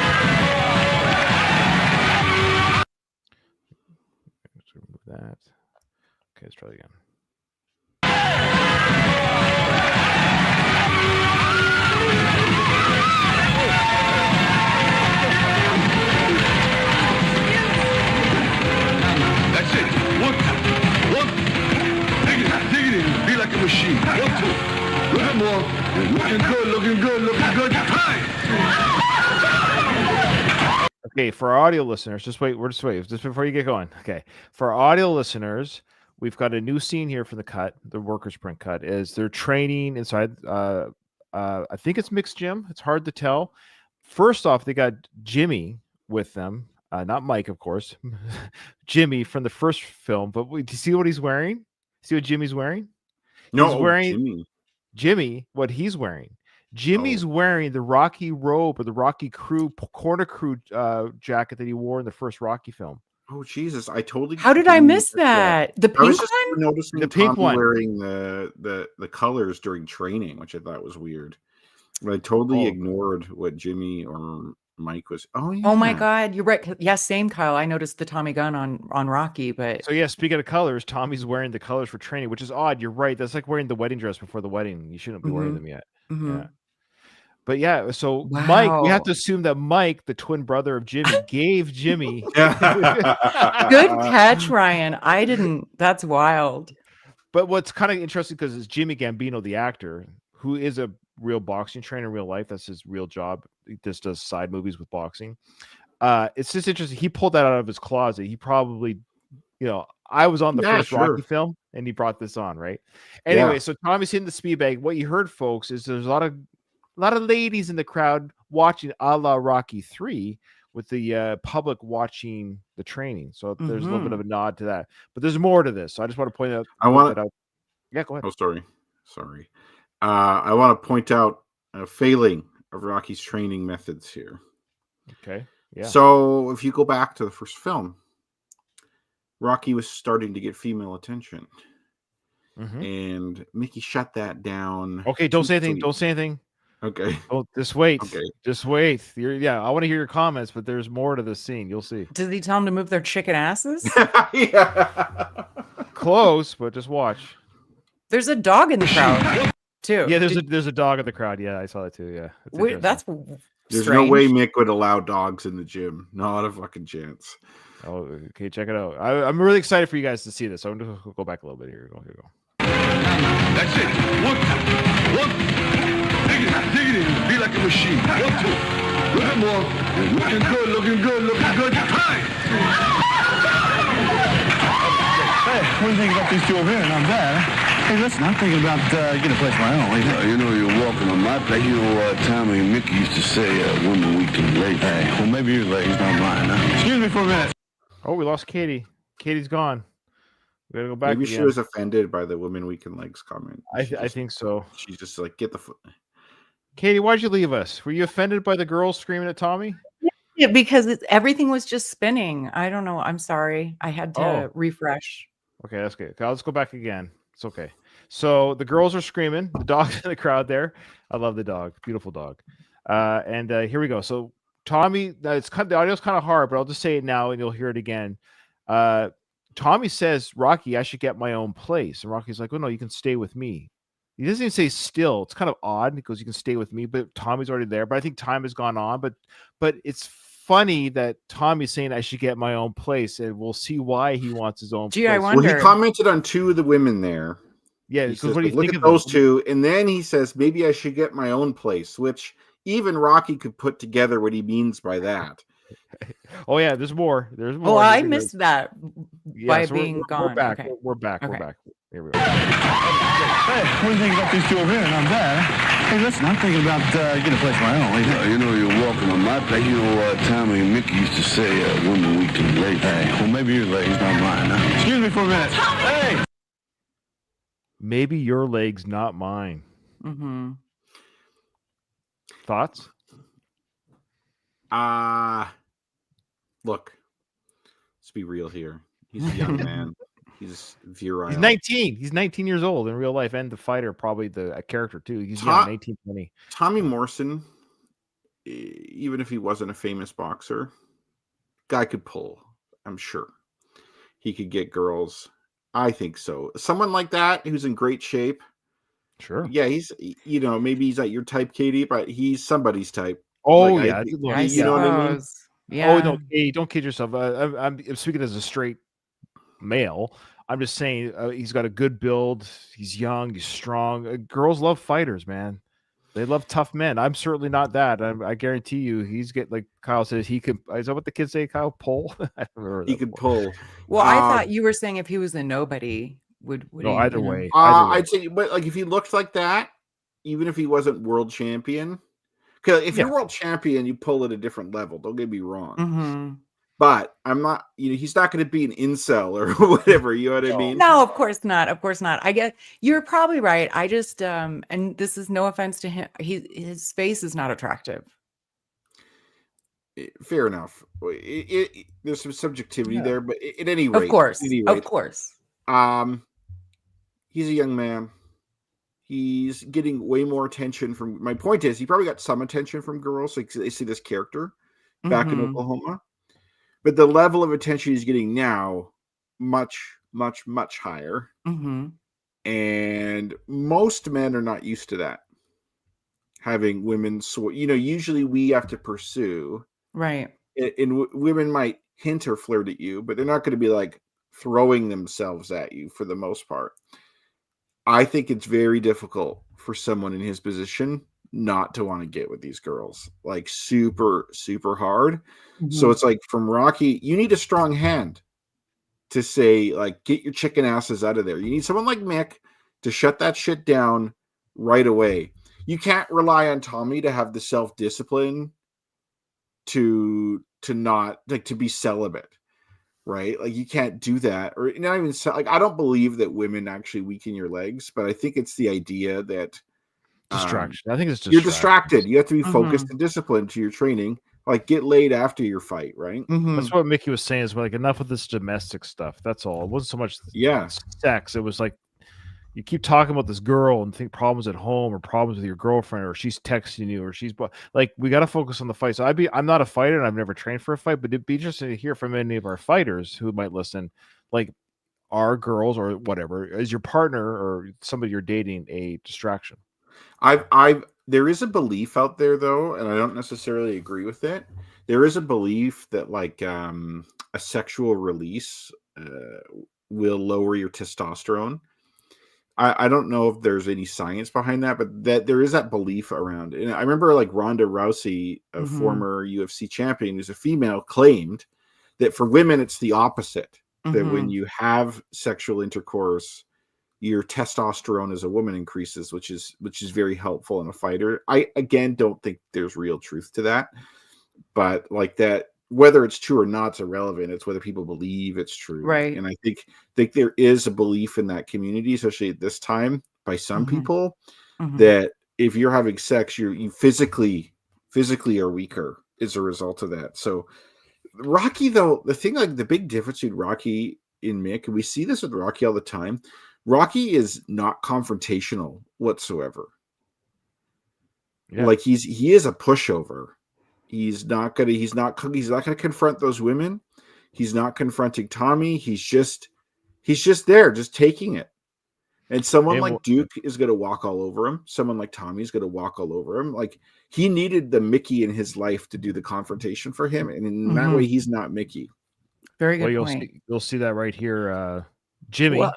[SPEAKER 1] remove that. Okay, let's try it again.
[SPEAKER 4] That's it. One. Dig it in. Be like a machine. 1, 2. Look at more. Looking good. Time.
[SPEAKER 1] Okay, for our audio listeners, just wait before you get going. Okay, for our audio listeners, we've got a new scene here for the cut, the workers' print cut, is they're training inside. I think it's mixed gym. It's hard to tell. First off, they got Jimmy with them, not Mike, of course. Jimmy from the first film. But do you see what he's wearing? See what Jimmy's wearing?
[SPEAKER 3] No,
[SPEAKER 1] He's wearing
[SPEAKER 3] Jimmy.
[SPEAKER 1] Jimmy, what he's wearing. Jimmy's wearing the Rocky robe or the Rocky crew corner crew jacket that he wore in the first Rocky film.
[SPEAKER 3] Oh Jesus! I totally.
[SPEAKER 2] How did I miss that? The
[SPEAKER 3] I was
[SPEAKER 2] pink
[SPEAKER 3] just
[SPEAKER 2] one?
[SPEAKER 3] noticing
[SPEAKER 1] The pink
[SPEAKER 3] Tommy
[SPEAKER 1] one.
[SPEAKER 3] wearing the colors during training, which I thought was weird. But I totally
[SPEAKER 1] Oh.
[SPEAKER 3] ignored what Jimmy or Mike was. Oh yeah.
[SPEAKER 2] Oh my God, you're right. Yes, same Kyle. I noticed the Tommy gun on Rocky, but
[SPEAKER 1] So yeah, speaking of colors, Tommy's wearing the colors for training, which is odd. You're right. That's like wearing the wedding dress before the wedding. You shouldn't be wearing
[SPEAKER 2] Mhm.
[SPEAKER 1] them yet.
[SPEAKER 2] Mhm.
[SPEAKER 1] Yeah. But yeah, so Mike, we have
[SPEAKER 2] Wow.
[SPEAKER 1] to assume that Mike, the twin brother of Jimmy, gave Jimmy.
[SPEAKER 2] Good catch, Ryan. I didn't. That's wild.
[SPEAKER 1] But what's kind of interesting because it's Jimmy Gambino, the actor, who is a real boxing trainer in real life. That's his real job. He just does side movies with boxing. It's just interesting. He pulled that out of his closet. He probably, I was on the
[SPEAKER 3] Yeah,
[SPEAKER 1] first
[SPEAKER 3] sure.
[SPEAKER 1] Rocky film, and he brought this on, right? Anyway,
[SPEAKER 3] Yeah.
[SPEAKER 1] so Tommy's in the speed bag. What you heard, folks, is there's a lot of ladies in the crowd watching a la Rocky 3 with the public watching the training. So there's a little bit of a nod to that. But there's more to this. So I just want to point out.
[SPEAKER 3] I want
[SPEAKER 1] that out. Yeah, go ahead.
[SPEAKER 3] Oh, sorry. I want to point out a failing of Rocky's training methods here.
[SPEAKER 1] Okay. Yeah.
[SPEAKER 3] So if you go back to the first film, Rocky was starting to get female attention,
[SPEAKER 1] Mhm.
[SPEAKER 3] and Mickey shut that down.
[SPEAKER 1] Okay. Don't
[SPEAKER 3] too
[SPEAKER 1] say anything.
[SPEAKER 3] soon.
[SPEAKER 1] Don't say anything.
[SPEAKER 3] Okay.
[SPEAKER 1] Oh, just wait.
[SPEAKER 3] Okay.
[SPEAKER 1] Just wait. I want to hear your comments, but there's more to this scene. You'll see.
[SPEAKER 2] Did he tell him to move their chicken asses?
[SPEAKER 3] Yeah.
[SPEAKER 1] Close, but just watch.
[SPEAKER 2] There's a dog in the crowd too.
[SPEAKER 1] Yeah, there's a dog in the crowd. Yeah, I saw that too. Yeah. It's interesting.
[SPEAKER 2] That's
[SPEAKER 3] There's
[SPEAKER 2] strange.
[SPEAKER 3] no way Mick would allow dogs in the gym. Not a fucking chance.
[SPEAKER 1] Oh, okay. Check it out. I'm really excited for you guys to see this. So I'm going to go back a little bit here. Here we go.
[SPEAKER 4] That's it. One. Dig it in. Be like a machine. 1, 2. Look at more. Looking good. Time. what do you think about these two over here? Not bad. Huh? Hey, listen, I'm thinking about getting a place of my own. What do you think? You know, you're welcome on my place. You know, Tommy and Mickey used to say, women weak and late. Hey, well, maybe your legs, not mine. Huh? Excuse me for a minute.
[SPEAKER 1] Oh, we lost Katie. Katie's gone. We gotta go back.
[SPEAKER 3] Maybe she
[SPEAKER 1] again.
[SPEAKER 3] was offended by the women weak and legs comment.
[SPEAKER 1] I think so.
[SPEAKER 3] She's just like, get the foot.
[SPEAKER 1] Katie, why'd you leave us? Were you offended by the girls screaming at Tommy?
[SPEAKER 2] Yeah, because everything was just spinning. I don't know. I'm sorry. I had to
[SPEAKER 1] Oh.
[SPEAKER 2] refresh.
[SPEAKER 1] Okay, that's good. Okay, let's go back again. It's okay. So the girls are screaming. The dog's in the crowd there. I love the dog. Beautiful dog. And here we go. So Tommy, the audio's kind of hard, but I'll just say it now and you'll hear it again. Tommy says, Rocky, I should get my own place. And Rocky's like, oh, no, you can stay with me. He doesn't even say still. It's kind of odd because you can stay with me, but Tommy's already there. But I think time has gone on. But it's funny that Tommy's saying I should get my own place, and we'll see why he wants his own
[SPEAKER 2] Gee,
[SPEAKER 1] place.
[SPEAKER 2] I
[SPEAKER 3] Well,
[SPEAKER 2] wonder.
[SPEAKER 3] he commented on two of the women there.
[SPEAKER 1] Yeah,
[SPEAKER 3] He
[SPEAKER 1] because
[SPEAKER 3] says,
[SPEAKER 1] what do you
[SPEAKER 3] look
[SPEAKER 1] think
[SPEAKER 3] at
[SPEAKER 1] of
[SPEAKER 3] those
[SPEAKER 1] them?
[SPEAKER 3] two, and then he says maybe I should get my own place, which even Rocky could put together what he means by that.
[SPEAKER 1] Oh yeah, there's more. There's more.
[SPEAKER 2] Oh, I
[SPEAKER 1] Here we go.
[SPEAKER 2] missed that
[SPEAKER 1] Yeah,
[SPEAKER 2] by
[SPEAKER 1] so we're-
[SPEAKER 2] being
[SPEAKER 1] we're
[SPEAKER 2] gone.
[SPEAKER 1] back.
[SPEAKER 2] Okay.
[SPEAKER 1] We're back. We're
[SPEAKER 2] Okay.
[SPEAKER 1] back. Here we go.
[SPEAKER 4] Hey, what do you think about these two over here? Not bad. Huh? Hey, listen, I'm thinking about getting a place of my own. What do you think? You know, you're welcome on my place. You know, Tommy and Mickey used to say, women weak and late. Hey, well, maybe your legs, not mine. Huh? Excuse me for a minute. Hey!
[SPEAKER 1] Maybe your legs, not mine.
[SPEAKER 2] Mm-hmm.
[SPEAKER 1] Thoughts?
[SPEAKER 3] Look, let's be real here. He's a young man. He's virile.
[SPEAKER 1] He's 19. He's 19 years old in real life, and the fighter, probably a character too. He's
[SPEAKER 3] Ta-
[SPEAKER 1] young, 19, 20.
[SPEAKER 3] Tommy Morrison, even if he wasn't a famous boxer, guy could pull. I'm sure he could get girls. I think so. Someone like that who's in great shape.
[SPEAKER 1] Sure.
[SPEAKER 3] Yeah, he's, maybe he's not your type, Katie, but he's somebody's type.
[SPEAKER 1] Oh
[SPEAKER 3] Like,
[SPEAKER 1] yeah.
[SPEAKER 3] I-
[SPEAKER 2] I
[SPEAKER 3] you know what I mean?
[SPEAKER 2] suppose. Yeah.
[SPEAKER 1] Oh no, hey, don't kid yourself. I'm speaking as a straight male. I'm just saying he's got a good build. He's young. He's strong. Girls love fighters, man. They love tough men. I'm certainly not that. I guarantee you, he's like Kyle says. He could. Is that what the kids say? Kyle pull. I don't remember
[SPEAKER 3] He
[SPEAKER 1] that
[SPEAKER 3] could
[SPEAKER 1] before.
[SPEAKER 3] pull.
[SPEAKER 2] Well, I
[SPEAKER 3] Um,
[SPEAKER 2] thought you were saying if he was a nobody, would
[SPEAKER 1] No,
[SPEAKER 2] he,
[SPEAKER 1] either
[SPEAKER 2] you know?
[SPEAKER 1] way. Either way.
[SPEAKER 3] I'd say, but like if he looked like that, even if he wasn't world champion, because if you're
[SPEAKER 1] Yeah.
[SPEAKER 3] world champion, you pull at a different level. Don't get me wrong.
[SPEAKER 2] Mm-hmm.
[SPEAKER 3] But I'm not. He's not going to be an incel or whatever. You know what I mean?
[SPEAKER 2] No, of course not. Of course not. I get you're probably right. I just and this is no offense to him. His face is not attractive.
[SPEAKER 3] Fair enough. There's some subjectivity
[SPEAKER 1] Yeah.
[SPEAKER 3] there, but at any rate,
[SPEAKER 2] Of course.
[SPEAKER 3] at any
[SPEAKER 2] Of
[SPEAKER 3] rate,
[SPEAKER 2] course.
[SPEAKER 3] he's a young man. He's getting way more attention from. My point is, he probably got some attention from girls. Like they see this character back in
[SPEAKER 2] Mhm.
[SPEAKER 3] Oklahoma, but the level of attention he's getting now, much, much, much higher.
[SPEAKER 2] Mhm.
[SPEAKER 3] And most men are not used to that. Having women, usually we have to pursue,
[SPEAKER 2] Right.
[SPEAKER 3] and women might hint or flirt at you, but they're not going to be like throwing themselves at you for the most part. I think it's very difficult for someone in his position not to want to get with these girls, like super, super hard. So
[SPEAKER 2] Mhm.
[SPEAKER 3] it's like from Rocky, you need a strong hand to say, like, get your chicken asses out of there. You need someone like Mick to shut that shit down right away. You can't rely on Tommy to have the self-discipline to not like to be celibate, right? Like you can't do that, or not even like I don't believe that women actually weaken your legs, but I think it's the idea that
[SPEAKER 1] Distraction. I think it's
[SPEAKER 3] you're distracted. You have to be focused
[SPEAKER 2] Mhm.
[SPEAKER 3] and disciplined to your training. Like get laid after your fight, right?
[SPEAKER 2] Mhm.
[SPEAKER 1] That's what Mickey was saying. Is like enough of this domestic stuff. That's all. It wasn't so much
[SPEAKER 3] Yeah.
[SPEAKER 1] sex. It was like you keep talking about this girl and think problems at home or problems with your girlfriend or she's texting you or like we got to focus on the fight. So I'm not a fighter and I've never trained for a fight, but it'd be interesting to hear from any of our fighters who might listen. Like, are girls or whatever is your partner or somebody you're dating a distraction?
[SPEAKER 3] There is a belief out there though, and I don't necessarily agree with it. There is a belief that like a sexual release will lower your testosterone. I don't know if there's any science behind that, but that there is that belief around. And I remember like Ronda Rousey, a
[SPEAKER 2] Mhm.
[SPEAKER 3] former UFC champion, who's a female, claimed that for women it's the opposite. that when
[SPEAKER 2] Mhm.
[SPEAKER 3] you have sexual intercourse, your testosterone as a woman increases, which is very helpful in a fighter. I again don't think there's real truth to that, but like that, whether it's true or not, it's irrelevant. It's whether people believe it's true.
[SPEAKER 2] Right.
[SPEAKER 3] And I think there is a belief in that community, especially at this time, by some
[SPEAKER 2] Mhm.
[SPEAKER 3] people,
[SPEAKER 2] Mhm.
[SPEAKER 3] that if you're having sex, you physically are weaker as a result of that. So Rocky, though, the thing, like the big difference between Rocky and Mick, and we see this with Rocky all the time, Rocky is not confrontational whatsoever.
[SPEAKER 1] Yeah.
[SPEAKER 3] Like he is a pushover. He's not gonna confront those women. He's not confronting Tommy. He's just there, just taking it. And someone
[SPEAKER 1] And
[SPEAKER 3] like Duke is going to walk all over him. Someone like Tommy is going to walk all over him. Like he needed the Mickey in his life to do the confrontation for him, and in that way,
[SPEAKER 2] Mhm.
[SPEAKER 3] he's not Mickey.
[SPEAKER 2] Very
[SPEAKER 1] well,
[SPEAKER 2] good point.
[SPEAKER 1] you'll see that right here. Jimmy.
[SPEAKER 2] Well,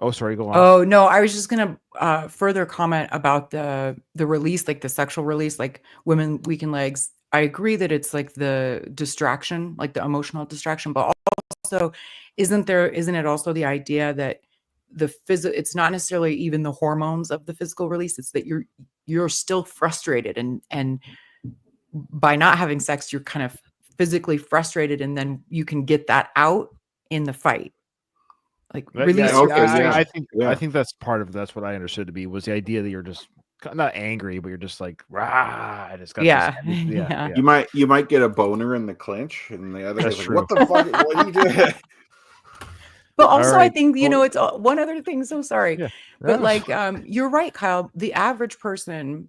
[SPEAKER 1] Oh, sorry. Go on.
[SPEAKER 2] oh, no, I was just gonna, further comment about the release, like the sexual release, like Women Weaken Legs. I agree that it's like the distraction, like the emotional distraction, but also isn't it also the idea that it's not necessarily even the hormones of the physical release, it's that you're still frustrated and by not having sex, you're kind of physically frustrated, and then you can get that out in the fight. Like,
[SPEAKER 1] But yeah,
[SPEAKER 2] release
[SPEAKER 1] see,
[SPEAKER 2] your
[SPEAKER 3] Okay, yeah,
[SPEAKER 2] frustration.
[SPEAKER 3] yeah.
[SPEAKER 1] I think that's part of that's what I understood to be was the idea that you're just not angry, but you're just like rah, and it's got
[SPEAKER 2] Yeah.
[SPEAKER 1] this. Yeah,
[SPEAKER 2] Yeah.
[SPEAKER 1] yeah,
[SPEAKER 3] You might get a boner in the clinch, and the other
[SPEAKER 1] that's
[SPEAKER 3] guy's like,
[SPEAKER 1] true.
[SPEAKER 3] "What the fuck? What are you doing?"
[SPEAKER 2] But
[SPEAKER 1] All
[SPEAKER 2] also, I
[SPEAKER 1] right.
[SPEAKER 2] think,
[SPEAKER 1] Well,
[SPEAKER 2] it's one other thing, so sorry.
[SPEAKER 1] yeah.
[SPEAKER 2] But,
[SPEAKER 1] Yeah.
[SPEAKER 2] like, you're right, Kyle. The average person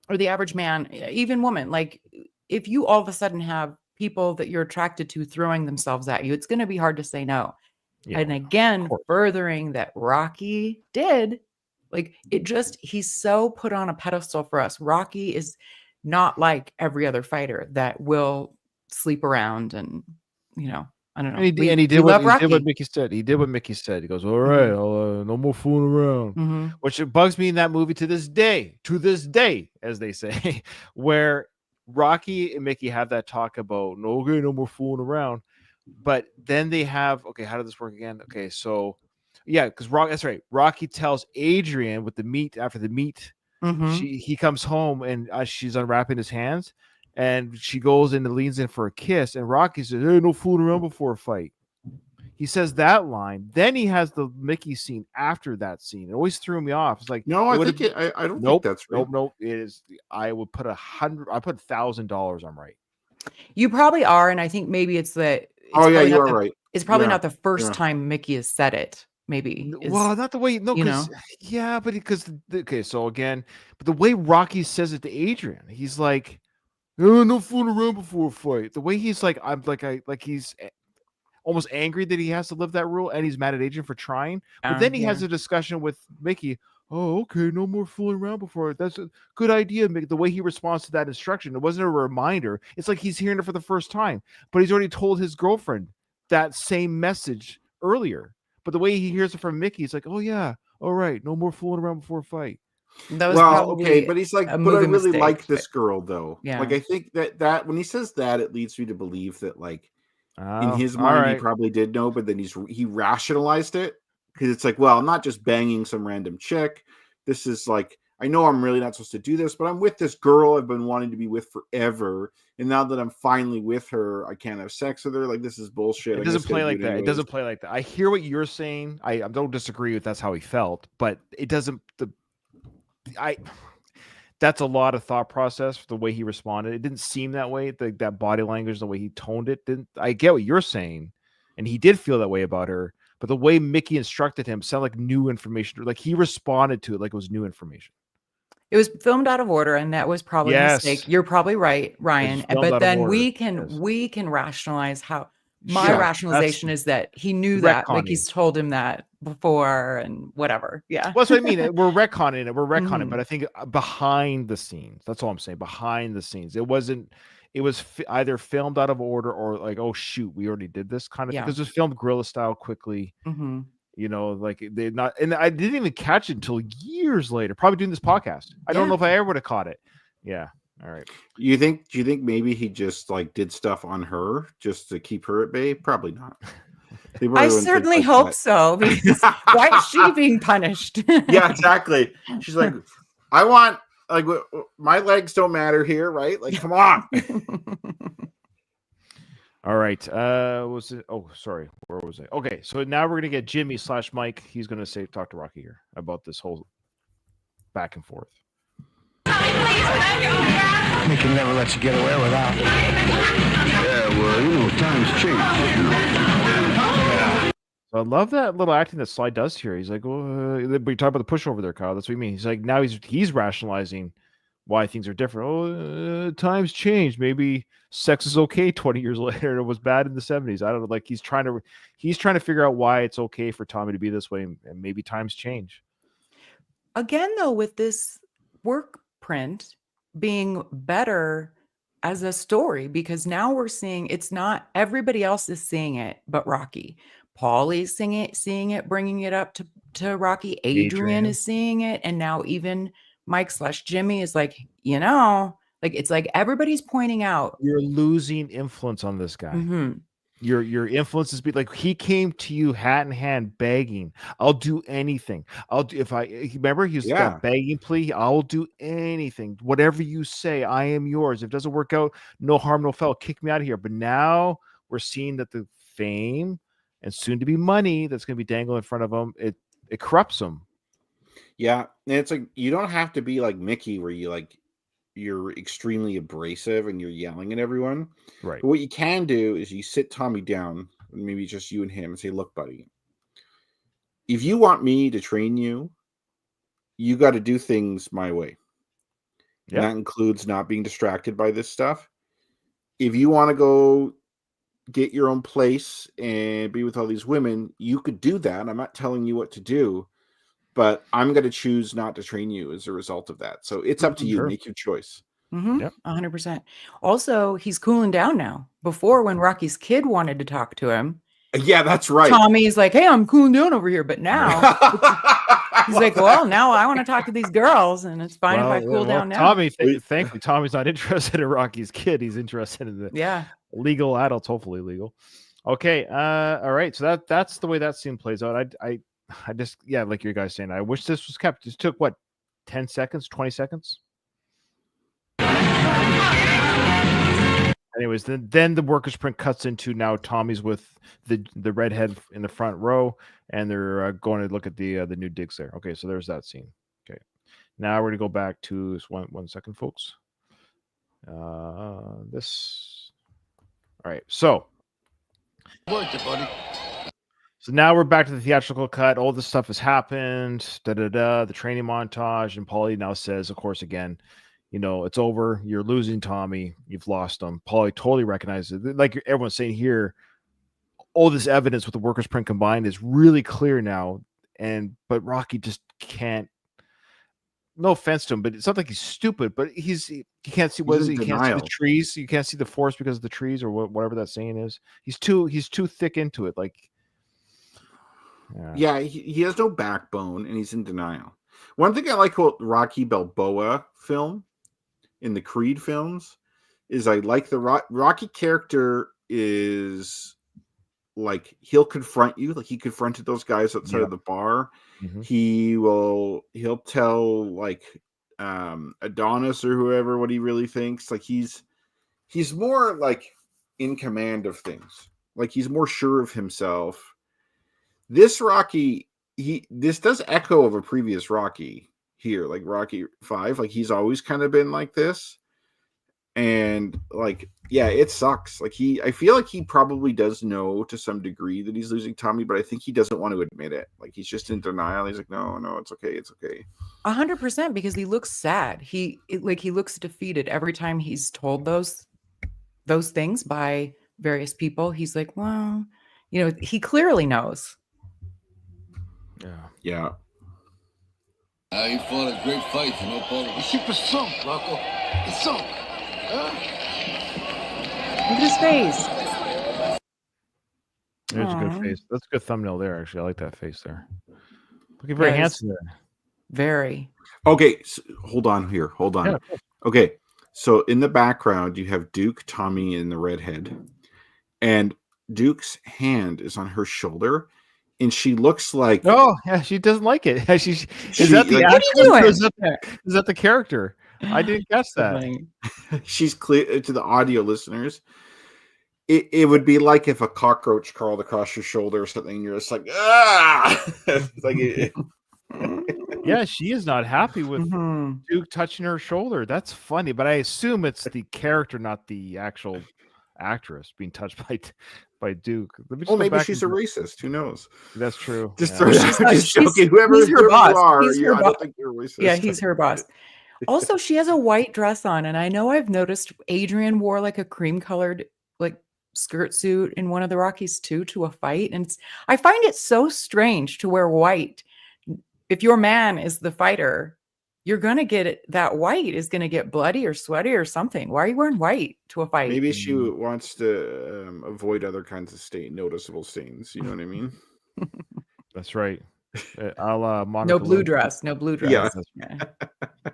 [SPEAKER 2] or the average man, even woman, like, if you all of a sudden have people that you're attracted to throwing themselves at you, it's gonna be hard to say no.
[SPEAKER 1] Yeah,
[SPEAKER 2] And
[SPEAKER 1] of
[SPEAKER 2] again,
[SPEAKER 1] course.
[SPEAKER 2] furthering that Rocky did, like, he's so put on a pedestal for us. Rocky is not like every other fighter that will sleep around and, I don't know.
[SPEAKER 1] And he did
[SPEAKER 2] We
[SPEAKER 1] what
[SPEAKER 2] love Rocky.
[SPEAKER 1] Mickey said. He did what Mickey said. He goes, "All right,
[SPEAKER 2] Mhm,
[SPEAKER 1] no more fooling around,"
[SPEAKER 2] mhm,
[SPEAKER 1] which it bugs me in that movie to this day, as they say, where Rocky and Mickey have that talk about no more fooling around, but then they have okay, how did this work again? Okay, so yeah, because that's right. Rocky tells Adrian with the meat after the meat
[SPEAKER 2] mhm.
[SPEAKER 1] he comes home and she's unwrapping his hands and she goes in and leans in for a kiss and Rocky says, "Hey, no fooling around before a fight." He says that line. Then he has the Mickey scene after that scene. It always threw me off. It's like
[SPEAKER 3] No,
[SPEAKER 1] it
[SPEAKER 3] I
[SPEAKER 1] would have
[SPEAKER 3] think I don't think
[SPEAKER 1] nope,
[SPEAKER 3] that's right.
[SPEAKER 1] nope. It is I would put I put $1,000 I'm right.
[SPEAKER 2] You probably are, and I think maybe
[SPEAKER 3] Oh yeah, you are right.
[SPEAKER 2] it's probably
[SPEAKER 3] Yeah,
[SPEAKER 2] not the first
[SPEAKER 3] yeah.
[SPEAKER 2] time Mickey has said it, maybe, is
[SPEAKER 1] Well, not the way no,
[SPEAKER 2] you
[SPEAKER 1] because
[SPEAKER 2] know?
[SPEAKER 1] yeah, but because okay, so again, but the way Rocky says it to Adrian, he's like, "Oh, no fooling around before a fight." The way he's like, he's almost angry that he has to live that rule, and he's mad at Adrian for trying. But then he
[SPEAKER 2] Yeah.
[SPEAKER 1] has a discussion with Mickey. Oh, okay, no more fooling around before. That's a good idea, Mickey. The way he responds to that instruction, it wasn't a reminder. It's like he's hearing it for the first time, but he's already told his girlfriend that same message earlier. But the way he hears it from Mickey, it's like, oh yeah, all right, no more fooling around before a fight.
[SPEAKER 2] That was
[SPEAKER 3] Well, okay,
[SPEAKER 2] probably
[SPEAKER 3] but he's like,
[SPEAKER 2] a
[SPEAKER 3] but I
[SPEAKER 2] movie
[SPEAKER 3] really
[SPEAKER 2] mistake,
[SPEAKER 3] like
[SPEAKER 2] but
[SPEAKER 3] this girl though. Like
[SPEAKER 2] yeah.
[SPEAKER 3] I think that when he says that, it leads me to believe that like in
[SPEAKER 1] Oh,
[SPEAKER 3] his
[SPEAKER 1] all
[SPEAKER 3] mind he
[SPEAKER 1] right.
[SPEAKER 3] probably did know, but then he rationalized it because it's like, well, I'm not just banging some random chick. This is like I know I'm really not supposed to do this, but I'm with this girl I've been wanting to be with forever, and now that I'm finally with her, I can't have sex with her. Like this is bullshit.
[SPEAKER 1] It
[SPEAKER 3] I
[SPEAKER 1] doesn't
[SPEAKER 3] guess gotta
[SPEAKER 1] play
[SPEAKER 3] do
[SPEAKER 1] like
[SPEAKER 3] it
[SPEAKER 1] that. It
[SPEAKER 3] anyways.
[SPEAKER 1] doesn't play like that. I hear what you're saying. I don't disagree with that's how he felt, but it doesn't. I that's a lot of thought process for the way he responded. It didn't seem that way. That body language, the way he toned it, didn't. I get what you're saying, and he did feel that way about her. But the way Mickey instructed him sounded like new information. Like he responded to it like it was new information.
[SPEAKER 2] It was filmed out of order, and that was probably a mistake.
[SPEAKER 1] Yes,
[SPEAKER 2] You're probably right,
[SPEAKER 1] it was
[SPEAKER 2] Ryan,
[SPEAKER 1] filmed
[SPEAKER 2] but
[SPEAKER 1] out of
[SPEAKER 2] then
[SPEAKER 1] order.
[SPEAKER 2] we
[SPEAKER 1] Yes,
[SPEAKER 2] can rationalize how my
[SPEAKER 1] sure. That's
[SPEAKER 2] rationalization is that he knew that
[SPEAKER 1] retconning.
[SPEAKER 2] Mickey's told him that before and whatever. Yeah.
[SPEAKER 1] Well, that's what I mean. We're retconning it. We're retconning, but
[SPEAKER 2] Mhm.
[SPEAKER 1] I think behind the scenes. That's all I'm saying. Behind the scenes, it wasn't. It was either filmed out of order or like, oh shoot, we already did this kind of thing
[SPEAKER 2] Yeah.
[SPEAKER 1] because it was filmed guerrilla style quickly.
[SPEAKER 2] Mhm.
[SPEAKER 1] You know, like they not, and I didn't even catch it until years later. Probably doing this podcast. I don't
[SPEAKER 2] Yeah.
[SPEAKER 1] know if I ever would have caught it. Yeah. All right.
[SPEAKER 3] Do you think maybe he just like did stuff on her just to keep her at bay? Probably not. They probably
[SPEAKER 2] I
[SPEAKER 3] wouldn't think
[SPEAKER 2] certainly
[SPEAKER 3] like
[SPEAKER 2] hope
[SPEAKER 3] that.
[SPEAKER 2] so. Because why is she being punished?
[SPEAKER 3] Yeah, exactly. She's like, I want like my legs don't matter here, right? Like, come on.
[SPEAKER 1] All right. Was it? Oh, sorry. Where was I? Okay, so now we're gonna get Jimmy / Mike. He's gonna talk to Rocky here about this whole back and forth.
[SPEAKER 4] They can never let you get away without. Yeah, well, times change.
[SPEAKER 1] So I love that little acting that Sly does here. He's like, but you talk about the pushover there, Kyle. That's what you mean. He's like, now he's rationalizing why things are different. Times change. Maybe sex is okay 20 years later. It was bad in the 70s. I don't know. Like he's trying to figure out why it's okay for Tommy to be this way, and maybe times change.
[SPEAKER 2] Again, though, with this work print being better as a story, because now we're seeing it's not everybody else is seeing it but Rocky. Paulie's seeing it, bringing it up to Rocky. Adrian is seeing it, and now even Mike / Jimmy is like, like it's like everybody's pointing out
[SPEAKER 1] You're losing influence on this guy.
[SPEAKER 2] Mhm.
[SPEAKER 1] Your influence is like he came to you hat in hand begging, I'll do anything. I'll do if I remember he was that begging plea, I'll do anything. Whatever you say, I am yours. If it doesn't work out, no harm, no foul, kick me out of here. But now we're seeing that the fame and soon to be money that's going to be dangled in front of him, it corrupts him.
[SPEAKER 3] Yeah, and it's like you don't have to be like Mickey where you're extremely abrasive and you're yelling at everyone.
[SPEAKER 1] Right.
[SPEAKER 3] But what you can do is you sit Tommy down, maybe just you and him, and say, look, buddy, if you want me to train you, you got to do things my way. Yeah. That includes not being distracted by this stuff. If you want to go get your own place and be with all these women, you could do that. I'm not telling you what to do, but I'm going to choose not to train you as a result of that. So it's up to you. Make your choice.
[SPEAKER 2] Yep. 100%. Also, he's cooling down now. Before, when Rocky's kid wanted to talk to him.
[SPEAKER 3] Yeah, that's right.
[SPEAKER 2] Tommy's like, hey, I'm cooling down over here. But now he's like, well, now I want to talk to these girls, and it's fine if I cool down now.
[SPEAKER 1] Tommy, thankfully, Tommy's not interested in Rocky's kid. He's interested in the legal adults, hopefully legal. Okay. All right. So that's the way that scene plays out. I just, like you guys saying, I wish this was kept. This took what, 10 seconds, 20 seconds? Anyways, then the workers print cuts into now Tommy's with the redhead in the front row, and they're going to look at the new digs there. Okay, so there's that scene. Okay, now we're going to go back to this one second, folks. This. All right, so. So now we're back to the theatrical cut. All this stuff has happened. The training montage, and Paulie now says, of course, again, it's over. You're losing Tommy. You've lost him. Paulie totally recognizes it. Like everyone's saying here, all this evidence with the workers' print combined is really clear now. But Rocky just can't. No offense to him, but it's not like he's stupid. But he can't see what is it? He can't see the trees. You can't see the forest because of the trees or whatever that saying is. He's too thick into it. Like.
[SPEAKER 3] Yeah, he has no backbone, and he's in denial. One thing I like about Rocky Balboa film in the Creed films is I like the Rocky character is like he'll confront you, like he confronted those guys outside of the bar. Mm-hmm. He'll tell like Adonis or whoever what he really thinks. Like he's more like in command of things. Like he's more sure of himself. This Rocky, this does echo of a previous Rocky here, like Rocky 5. Like he's always kind of been like this, and like it sucks. Like I feel like he probably does know to some degree that he's losing Tommy, but I think he doesn't want to admit it. Like he's just in denial. He's like, no, it's okay, it's okay.
[SPEAKER 2] 100%, because he looks sad. He looks defeated every time he's told those things by various people. He's like, well, he clearly knows.
[SPEAKER 3] Yeah.
[SPEAKER 5] You fought a great fight, Paul. The ship is sunk, Rocco. It's sunk.
[SPEAKER 2] Look at his face.
[SPEAKER 1] There's a good face. That's a good thumbnail there, actually. I like that face there. Looking very handsome there.
[SPEAKER 2] Very.
[SPEAKER 3] Okay, so hold on here. Hold on. Yeah, okay, so in the background, you have Duke, Tommy, and the redhead. And Duke's hand is on her shoulder, and she looks like
[SPEAKER 1] Oh, yeah, she doesn't like it. Is
[SPEAKER 3] She,
[SPEAKER 1] that the
[SPEAKER 3] like-
[SPEAKER 2] What are
[SPEAKER 1] actress
[SPEAKER 2] you
[SPEAKER 1] or
[SPEAKER 2] doing?
[SPEAKER 1] is that the character? I didn't catch
[SPEAKER 2] So
[SPEAKER 1] that.
[SPEAKER 2] funny.
[SPEAKER 3] she's clear to the audio listeners. It would be like if a cockroach crawled across your shoulder or something, and you're just like, ah! It's like
[SPEAKER 1] Yeah, she is not happy with
[SPEAKER 2] Mhm.
[SPEAKER 1] Duke touching her shoulder. That's funny, but I assume it's the character, not the actual actress being touched by Duke. Let me just
[SPEAKER 3] well,
[SPEAKER 1] go
[SPEAKER 3] maybe
[SPEAKER 1] back
[SPEAKER 3] she's
[SPEAKER 1] and-
[SPEAKER 3] a racist. Who knows?
[SPEAKER 1] That's true.
[SPEAKER 3] Just
[SPEAKER 1] yeah.
[SPEAKER 3] throw it out.
[SPEAKER 2] She's
[SPEAKER 3] Just
[SPEAKER 2] she's-
[SPEAKER 3] joking. Whoever,
[SPEAKER 2] he's her
[SPEAKER 3] whoever
[SPEAKER 2] boss.
[SPEAKER 3] you are,
[SPEAKER 2] He's her
[SPEAKER 3] I don't
[SPEAKER 2] boss.
[SPEAKER 3] think you're racist.
[SPEAKER 2] Yeah, he's her boss. Also, she has a white dress on, and I know I've noticed Adrian wore like a cream colored like skirt suit in one of the Rockies too to a fight, and I find it so strange to wear white. If your man is the fighter, you're gonna get it. That white is gonna get bloody or sweaty or something. Why are you wearing white to a fight?
[SPEAKER 3] Maybe she wants to avoid other kinds of noticeable stains. You know what I mean?
[SPEAKER 1] That's right. I'll Monica
[SPEAKER 2] No blue
[SPEAKER 1] Lewinsky.
[SPEAKER 2] dress. No blue dress.
[SPEAKER 3] Yeah.
[SPEAKER 2] Yeah.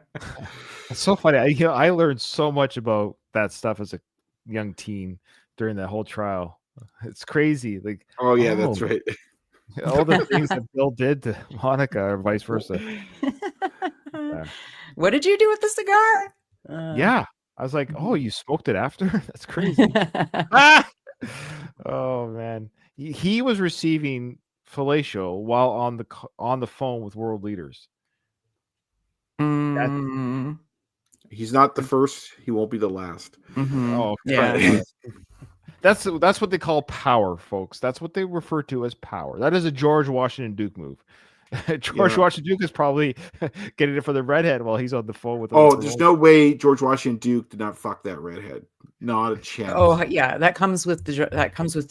[SPEAKER 1] It's so funny. I learned so much about that stuff as a young teen during that whole trial. It's crazy. Like
[SPEAKER 3] Oh yeah, that's
[SPEAKER 1] Oh.
[SPEAKER 3] right.
[SPEAKER 1] all the things that Bill did to Monica or vice versa.
[SPEAKER 2] What did you do with the cigar?
[SPEAKER 1] Yeah. I was like, oh, you smoked it after? That's crazy.
[SPEAKER 2] Yeah.
[SPEAKER 1] Ah! Oh man. He was receiving fellatio while on the phone with world leaders.
[SPEAKER 2] Mm,
[SPEAKER 3] He's not the first. He won't be the last.
[SPEAKER 2] mhm.
[SPEAKER 1] Oh,
[SPEAKER 2] Yeah.
[SPEAKER 1] That's what they call power, folks. That's what they refer to as power. That is a George Washington Duke move. George
[SPEAKER 3] Yeah.
[SPEAKER 1] Washington Duke is probably getting it for the redhead while he's on the phone with.
[SPEAKER 3] Oh, there's no way George Washington Duke did not fuck that redhead. Not a chance.
[SPEAKER 2] Oh yeah, that comes with the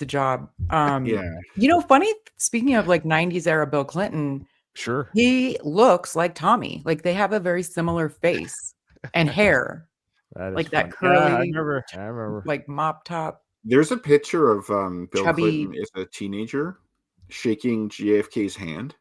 [SPEAKER 2] job.
[SPEAKER 3] yeah.
[SPEAKER 2] You know, funny. Speaking of like '90s era Bill Clinton,
[SPEAKER 1] Sure.
[SPEAKER 2] he looks like Tommy. Like they have a very similar face and hair,
[SPEAKER 1] That is
[SPEAKER 2] like that
[SPEAKER 1] funny. Yeah, I
[SPEAKER 2] curly-
[SPEAKER 1] remember.
[SPEAKER 2] like mop top.
[SPEAKER 3] There's a picture of Bill
[SPEAKER 2] Chubby-
[SPEAKER 3] Clinton as a teenager shaking JFK's hand.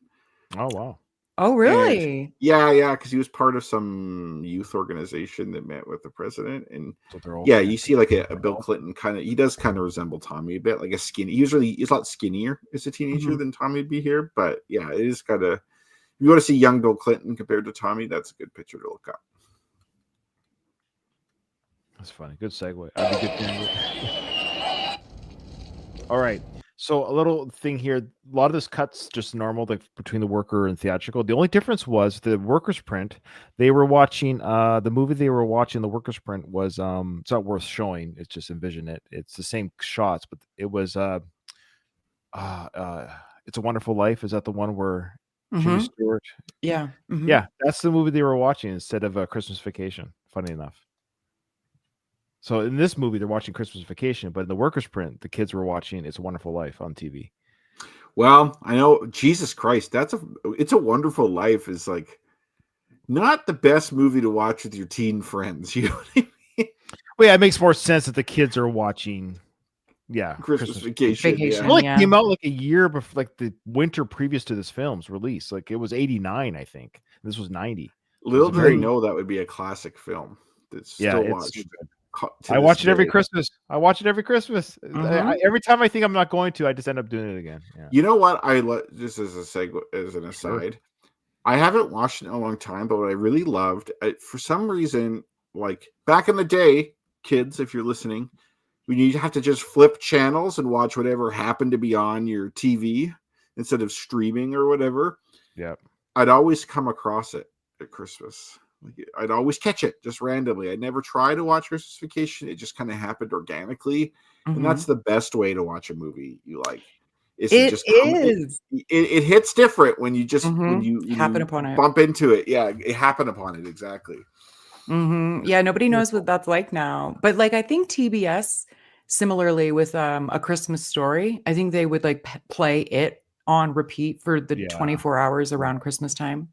[SPEAKER 1] Oh wow.
[SPEAKER 2] Oh really?
[SPEAKER 3] Yeah, because he was part of some youth organization that met with the president, and
[SPEAKER 1] So they're all
[SPEAKER 3] yeah, you see like a Bill Clinton kind of. He does kind of resemble Tommy a bit, like a skinny. He's a lot skinnier as a teenager
[SPEAKER 2] Mhm.
[SPEAKER 3] than Tommy would be here, but yeah, it is kind of. If you want to see young Bill Clinton compared to Tommy, that's a good picture to look up.
[SPEAKER 1] That's funny. Good segue. That'd be good thing. All right. So a little thing here. A lot of this cuts just normal, like between the worker and theatrical. The only difference was the workers print. They were watching the movie they were watching. The workers print was it's not worth showing. It's just envision it. It's the same shots, but it was It's a Wonderful Life. Is that the one where Jimmy
[SPEAKER 2] Mhm.
[SPEAKER 1] Stewart?
[SPEAKER 2] Yeah. Mhm.
[SPEAKER 1] Yeah, that's the movie they were watching instead of Christmas Vacation. Funny enough. So in this movie, they're watching Christmas Vacation, but in the workers' print, the kids were watching It's a Wonderful Life on TV.
[SPEAKER 3] Well, I know Jesus Christ. It's a Wonderful Life is like not the best movie to watch with your teen friends. You know what I mean?
[SPEAKER 1] Well, yeah, it makes more sense that the kids are watching. Yeah,
[SPEAKER 3] Christmas Vacation.
[SPEAKER 2] Vacation.
[SPEAKER 1] It only
[SPEAKER 2] Yeah.
[SPEAKER 1] came out like a year before, like the winter previous to this film's release. Like it was '89, I think. This was '90.
[SPEAKER 3] Little
[SPEAKER 1] It's
[SPEAKER 3] did
[SPEAKER 1] very-
[SPEAKER 3] I know that would be a classic film. That's
[SPEAKER 1] Yeah,
[SPEAKER 3] still
[SPEAKER 1] it's
[SPEAKER 3] watched.
[SPEAKER 1] so good.
[SPEAKER 3] to
[SPEAKER 1] I
[SPEAKER 3] this
[SPEAKER 1] watch it every
[SPEAKER 3] day.
[SPEAKER 1] Christmas. I watch it every Christmas.
[SPEAKER 2] Mhm.
[SPEAKER 1] Every time I think I'm not going to, I just end up doing it again. Yeah.
[SPEAKER 3] You know what? Just as a segue, as an aside, I haven't watched it in a long time, but what I really loved, for some reason, like back in the day, kids, if you're listening, when you have to just flip channels and watch whatever happened to be on your TV instead of streaming or whatever,
[SPEAKER 1] Yeah.
[SPEAKER 3] I'd always come across it at Christmas. Like, I'd always catch it just randomly. I'd never try to watch Christmas Vacation. It just kind of happened organically.
[SPEAKER 2] Mhm.
[SPEAKER 3] And that's the best way to watch a movie you like. Is to
[SPEAKER 2] It
[SPEAKER 3] just come-
[SPEAKER 2] is.
[SPEAKER 3] it hits different when you just when
[SPEAKER 2] Mhm.
[SPEAKER 3] you
[SPEAKER 2] Happen upon it.
[SPEAKER 3] bump into it. Yeah, it happened upon it exactly.
[SPEAKER 2] Yeah, nobody knows what that's like now. But like I think TBS similarly with A Christmas Story, I think they would like play it on repeat for the
[SPEAKER 1] Yeah.
[SPEAKER 2] 24 hours around Christmas time.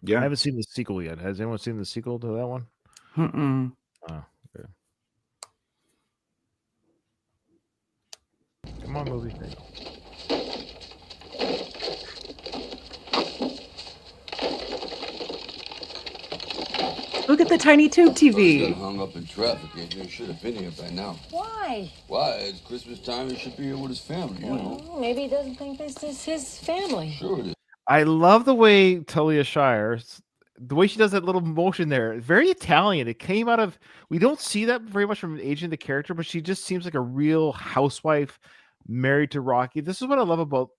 [SPEAKER 1] I
[SPEAKER 3] Yeah,
[SPEAKER 1] haven't seen the sequel yet. Has anyone seen the sequel to that one?
[SPEAKER 2] Mm-mm.
[SPEAKER 1] Oh, okay. Come on, movie.
[SPEAKER 2] Look at the tiny tube
[SPEAKER 5] Got
[SPEAKER 2] TV.
[SPEAKER 5] hung up in traffic. Adrian should have been here by now.
[SPEAKER 6] Why?
[SPEAKER 5] Why? It's Christmas time. He should be here with his family, you know.
[SPEAKER 6] Well, maybe he doesn't think this is his family.
[SPEAKER 5] Sure it is.
[SPEAKER 1] I love the way Talia Shire, the way she does that little motion there, very Italian. It came out of, we don't see that very much from Adrian, the character, but she just seems like a real housewife married to Rocky. This is what I love about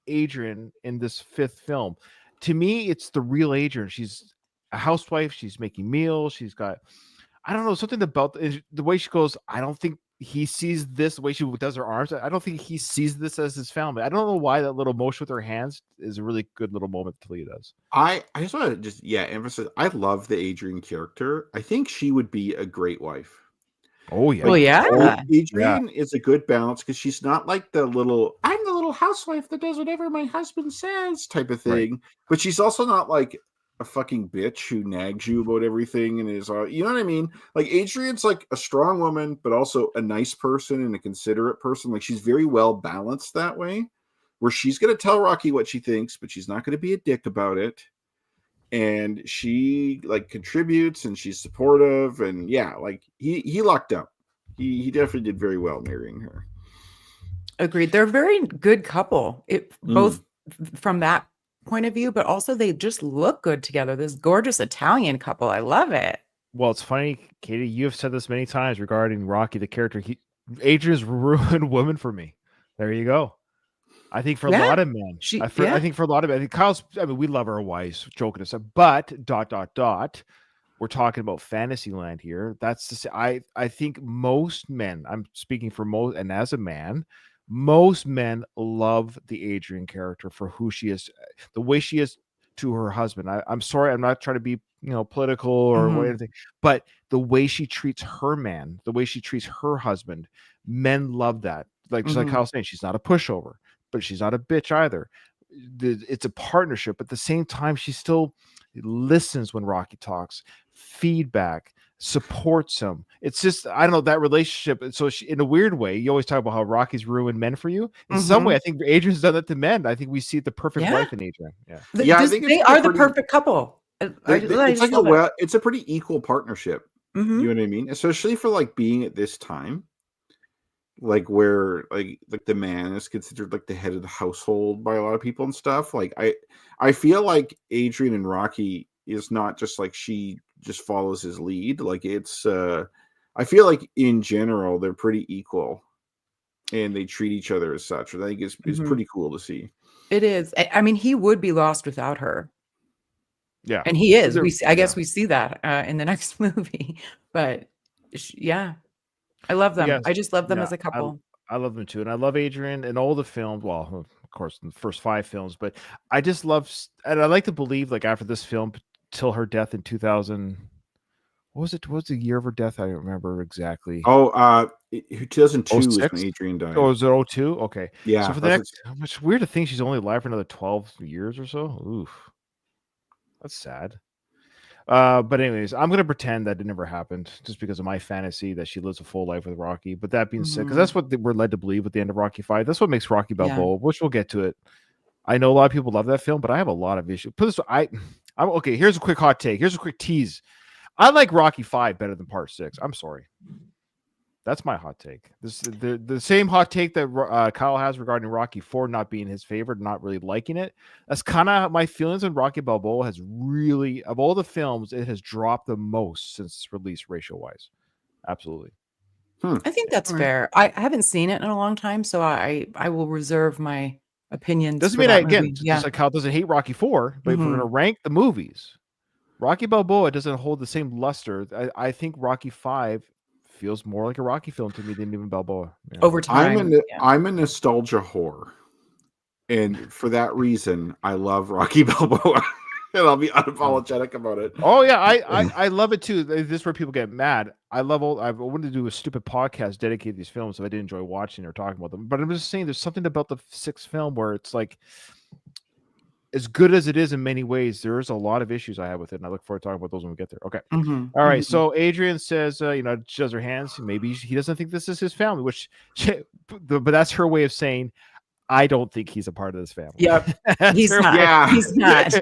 [SPEAKER 1] Adrian in this fifth film. To me, it's the real Adrian. She's a housewife. She's making meals. She's got, I don't know, something about the way she goes. I don't think he sees this, the way she does her arms. I don't think he sees this as his family. I don't know why that little motion with her hands is a really good little moment Talia does.
[SPEAKER 3] I just want to emphasize. I love the Adrian character. I think she would be a great wife.
[SPEAKER 1] Oh yeah.
[SPEAKER 2] Well, yeah.
[SPEAKER 3] Adrian is a good balance because she's not like I'm the little housewife that does whatever my husband says type of thing.
[SPEAKER 1] Right.
[SPEAKER 3] But she's also not like a fucking bitch who nags you about everything and is you know what I mean? Like Adrian's like a strong woman, but also a nice person and a considerate person. Like she's very well balanced that way, where she's gonna tell Rocky what she thinks, but she's not gonna be a dick about it. And she like contributes and she's supportive, and like he lucked up. He definitely did very well marrying her.
[SPEAKER 2] Agreed. They're a very good couple. Both from that point of view, but also they just look good together. This gorgeous Italian couple. I love it.
[SPEAKER 1] Well, it's funny, Katie. You have said this many times regarding Rocky, the character. Adrian's ruined woman for me. There you go. I think for a lot of men, I think for a lot of men, I think Kyle's. I mean, we love our wives, joking aside, but ... We're talking about fantasy land here. That's to say, I think most men. I'm speaking for most, and as a man, most men love the Adrian character for who she is, the way she is to her husband. I'm sorry, I'm not trying to be political or anything, but the way she treats her man, the way she treats her husband, men love that. Like just like Kyle was saying, she's not a pushover, but she's not a bitch either. It's a partnership. At the same time, she still listens when Rocky talks, feedback, supports him. It's just, I don't know, that relationship. So in a weird way, you always talk about how Rocky's ruined men for you. In some way, I think Adrian's done that to men. I think we see the perfect wife in Adrian.
[SPEAKER 3] I think
[SPEAKER 2] they are the perfect couple.
[SPEAKER 3] It's a pretty equal partnership. You know what I mean? Especially for like being at this time, like where like the man is considered like the head of the household by a lot of people and stuff. Like I feel like Adrian and Rocky is not just like she just follows his lead. Like it's I feel like in general they're pretty equal and they treat each other as such. I think it's pretty cool to see.
[SPEAKER 2] It is. I mean, he would be lost without her.
[SPEAKER 1] Yeah,
[SPEAKER 2] and he is. I guess we see that in the next movie. But I love them. I just love them as a couple.
[SPEAKER 1] I love them too, and I love Adrian and all the films. Well, of course, in the first 5 films, but I just love, and I like to believe, like after this film, till her death in 2000. What was it? What was the year of her death? I don't remember exactly.
[SPEAKER 3] 2002 is when Adrian died.
[SPEAKER 1] Oh, was it 02? Okay.
[SPEAKER 3] Yeah.
[SPEAKER 1] So for the next, it's weird to think she's only alive for another 12 years or so. Oof. That's sad. But anyways, I'm gonna pretend that it never happened just because of my fantasy that she lives a full life with Rocky. But that being said, because that's what we're led to believe at the end of Rocky 5. That's what makes Rocky Balboa, which we'll get to it. I know a lot of people love that film, but I have a lot of issues. Put this, I'm okay. Here's a quick hot take. Here's a quick tease. I like Rocky 5 better than Part 6. I'm sorry. That's my hot take. This the same hot take that Kyle has regarding Rocky 4 not being his favorite, not really liking it. That's kind of my feelings on Rocky Balboa. Has really, of all the films, it has dropped the most since its release ratio wise. Absolutely.
[SPEAKER 2] I think that's fair. I haven't seen it in a long time, so I will reserve my opinions.
[SPEAKER 1] Doesn't mean just like Kyle doesn't hate Rocky 4, but if we're gonna rank the movies, Rocky Balboa doesn't hold the same luster. I think Rocky 5 feels more like a Rocky film to me than even Balboa.
[SPEAKER 2] Over time,
[SPEAKER 3] I'm a nostalgia whore, and for that reason, I love Rocky Balboa, and I'll be unapologetic about it.
[SPEAKER 1] Oh yeah, I love it too. This is where people get mad. I wanted to do a stupid podcast dedicated to these films if I didn't enjoy watching or talking about them. But I'm just saying, there's something about the 6th film where it's like, as good as it is in many ways, there's a lot of issues I have with it, and I look forward to talking about those when we get there. Okay. All right. So Adrian says, she does her hands. Maybe he doesn't think this is his family, but that's her way of saying, I don't think he's a part of this family.
[SPEAKER 2] Yep.
[SPEAKER 1] That's
[SPEAKER 2] He's
[SPEAKER 1] her-
[SPEAKER 2] not.
[SPEAKER 3] Yeah.
[SPEAKER 2] He's not.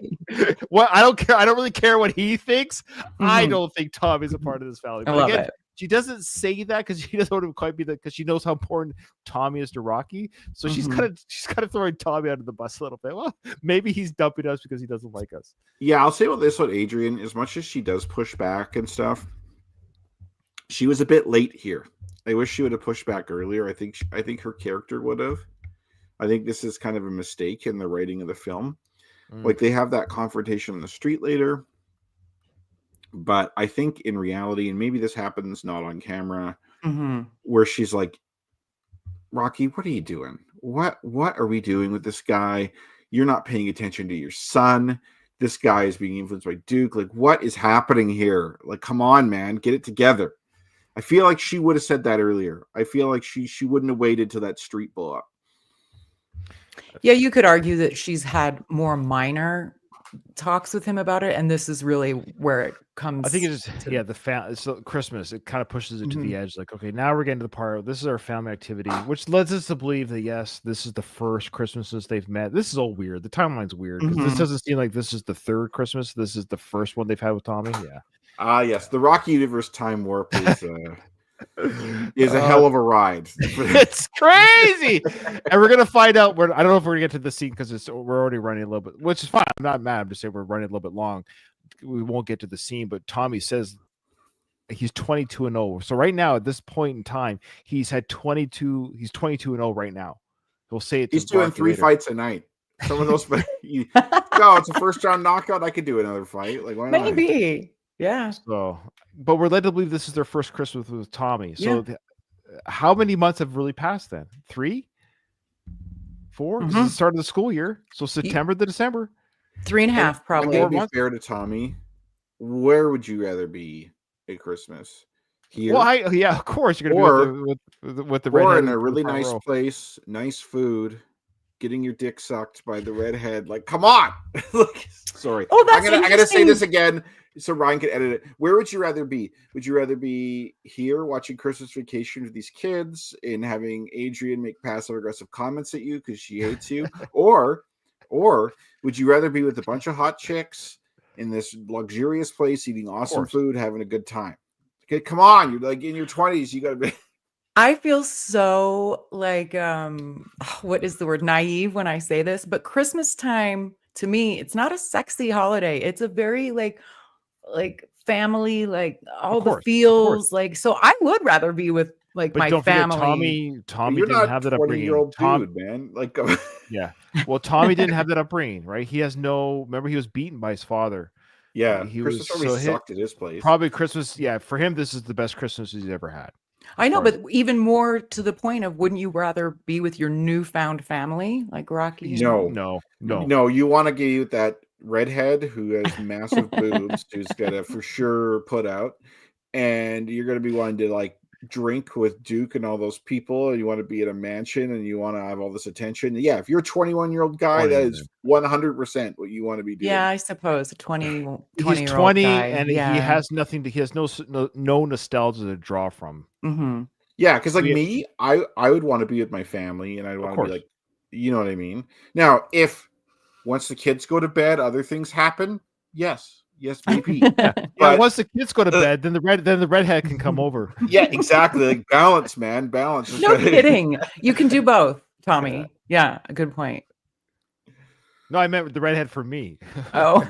[SPEAKER 1] Well, I don't care. I don't really care what he thinks. I
[SPEAKER 2] Mhm.
[SPEAKER 1] don't think Tommy's a part of this family.
[SPEAKER 2] I
[SPEAKER 1] But
[SPEAKER 2] love
[SPEAKER 1] again,
[SPEAKER 2] it.
[SPEAKER 1] she doesn't say that because she doesn't want to quite be because she knows how important Tommy is to Rocky. So she's
[SPEAKER 2] Mhm.
[SPEAKER 1] kind of throwing Tommy under the bus a little bit. Well, maybe he's dumping us because he doesn't like us.
[SPEAKER 3] Yeah, I'll say about this one, Adrian. As much as she does push back and stuff, she was a bit late here. I wish she would have pushed back earlier. I think her character would have. I think this is kind of a mistake in the writing of the film.
[SPEAKER 1] Mm.
[SPEAKER 3] Like they have that confrontation on the street later, but I think in reality, and maybe this happens not on camera,
[SPEAKER 2] Mhm.
[SPEAKER 3] where she's like, Rocky, what are you doing? What are we doing with this guy? You're not paying attention to your son. This guy is being influenced by Duke. Like, what is happening here? Like, come on, man, get it together. I feel like she would have said that earlier. I feel like she wouldn't have waited till that street blew up.
[SPEAKER 2] Yeah, you could argue that she's had more minor talks with him about it, and this is really where it comes.
[SPEAKER 1] I think it's
[SPEAKER 2] to-
[SPEAKER 1] so Christmas. It kind of pushes it to
[SPEAKER 2] Mm-hmm.
[SPEAKER 1] the edge. Like, okay, now we're getting to the part. This is our family activity, which leads us to believe that yes, this is the first Christmas since they've met. This is all weird. The timeline's weird because this
[SPEAKER 2] Mhm.
[SPEAKER 1] doesn't seem like this is the third Christmas. This is the first one they've had with Tommy. Yeah,
[SPEAKER 3] Ah, yes, the Rocky Universe time warp is a hell of a ride.
[SPEAKER 1] it's crazy, and we're gonna find out. I don't know if we're gonna get to the scene because we're already running a little bit, which is fine. I'm not mad. I'm just saying we're running a little bit long. We won't get to the scene, but Tommy says he's 22-0. So right now, at this point in time, he's had 22. He's 22-0 right now. He'll say it.
[SPEAKER 3] He's
[SPEAKER 1] to
[SPEAKER 3] doing
[SPEAKER 1] Rocky
[SPEAKER 3] 3
[SPEAKER 1] later.
[SPEAKER 3] fights a night. Some of those, no, it's a first round knockout. I could do another fight. Like, why not?
[SPEAKER 2] Maybe. Yeah.
[SPEAKER 1] So, but we're led to believe this is their first Christmas with Tommy. So,
[SPEAKER 2] Yeah.
[SPEAKER 1] how many months have really passed then? 3, 4? This is
[SPEAKER 2] Mhm.
[SPEAKER 1] the start of the school year. So September to December.
[SPEAKER 2] 3.5
[SPEAKER 3] I'm
[SPEAKER 2] probably.
[SPEAKER 3] gonna be
[SPEAKER 1] months.
[SPEAKER 3] fair to Tommy. Where would you rather be at Christmas? Here,
[SPEAKER 1] Well, yeah, of course you're gonna be with the
[SPEAKER 3] or
[SPEAKER 1] redhead
[SPEAKER 3] in a
[SPEAKER 1] the
[SPEAKER 3] really
[SPEAKER 1] front
[SPEAKER 3] nice
[SPEAKER 1] row.
[SPEAKER 3] place, nice food, getting your dick sucked by the redhead. Like, come on! Like, sorry.
[SPEAKER 2] Oh, that's
[SPEAKER 3] I gotta say this
[SPEAKER 2] interesting.
[SPEAKER 3] again so Ryan can edit it. Where would you rather be? Would you rather be here watching Christmas Vacation with these kids and having Adrian make passive aggressive comments at you because she hates you, or would you rather be with a bunch of hot chicks in this luxurious place, eating awesome
[SPEAKER 1] course.
[SPEAKER 3] food, having a good time? Okay, come on, you're like in your 20s. You gotta be.
[SPEAKER 2] I feel so like what is the word, naive when I say this, but Christmas time to me, it's not a sexy holiday. It's a very like family, like all
[SPEAKER 1] Of
[SPEAKER 2] the
[SPEAKER 1] course, of course.
[SPEAKER 2] feels, like, so I would rather be with like
[SPEAKER 1] But
[SPEAKER 2] my
[SPEAKER 1] don't
[SPEAKER 2] family.
[SPEAKER 1] forget, Tommy
[SPEAKER 3] You're
[SPEAKER 1] didn't
[SPEAKER 3] not
[SPEAKER 1] have that
[SPEAKER 3] 20-year-old
[SPEAKER 1] upbringing.
[SPEAKER 3] dude, man. Like,
[SPEAKER 1] Yeah. Well, Tommy didn't have that upbringing, right? He has no. Remember, he was beaten by his father.
[SPEAKER 3] yeah,
[SPEAKER 1] He
[SPEAKER 3] Christmas
[SPEAKER 1] was
[SPEAKER 3] always
[SPEAKER 1] so
[SPEAKER 3] sucked at his place.
[SPEAKER 1] Probably Christmas. Yeah, for him, this is the best Christmas he's ever had.
[SPEAKER 2] I know,
[SPEAKER 1] Sorry.
[SPEAKER 2] but even more to the point of, wouldn't you rather be with your newfound family, like Rocky?
[SPEAKER 3] No.
[SPEAKER 1] No.
[SPEAKER 3] You want to get that redhead who has massive boobs, who's gonna for sure put out, and you're gonna be wanting to like drink with Duke and all those people, and you want to be at a mansion and you want to have all this attention. Yeah, if you're a 21-year-old guy, that is 100% what you want to be doing.
[SPEAKER 2] Yeah, I suppose a 20
[SPEAKER 1] He's
[SPEAKER 2] 20-year-old
[SPEAKER 1] 20
[SPEAKER 2] guy.
[SPEAKER 1] and
[SPEAKER 2] yeah.
[SPEAKER 1] he has nothing to. He has no nostalgia to draw from.
[SPEAKER 2] Mhm.
[SPEAKER 3] Yeah, because like
[SPEAKER 1] Yeah.
[SPEAKER 3] me, I would want to be with my family, and I'd want to
[SPEAKER 1] course.
[SPEAKER 3] be like, you know what I mean. Now, if once the kids go to bed, other things happen. Yes, maybe.
[SPEAKER 1] Yeah,
[SPEAKER 3] But-
[SPEAKER 1] once the kids go to bed, then the redhead can come over.
[SPEAKER 3] Yeah, exactly. Like balance, man, balance. Just
[SPEAKER 2] No
[SPEAKER 3] gotta-
[SPEAKER 2] kidding. You can do both, Tommy. Yeah, a good point.
[SPEAKER 1] No, I meant the redhead for me.
[SPEAKER 2] Oh.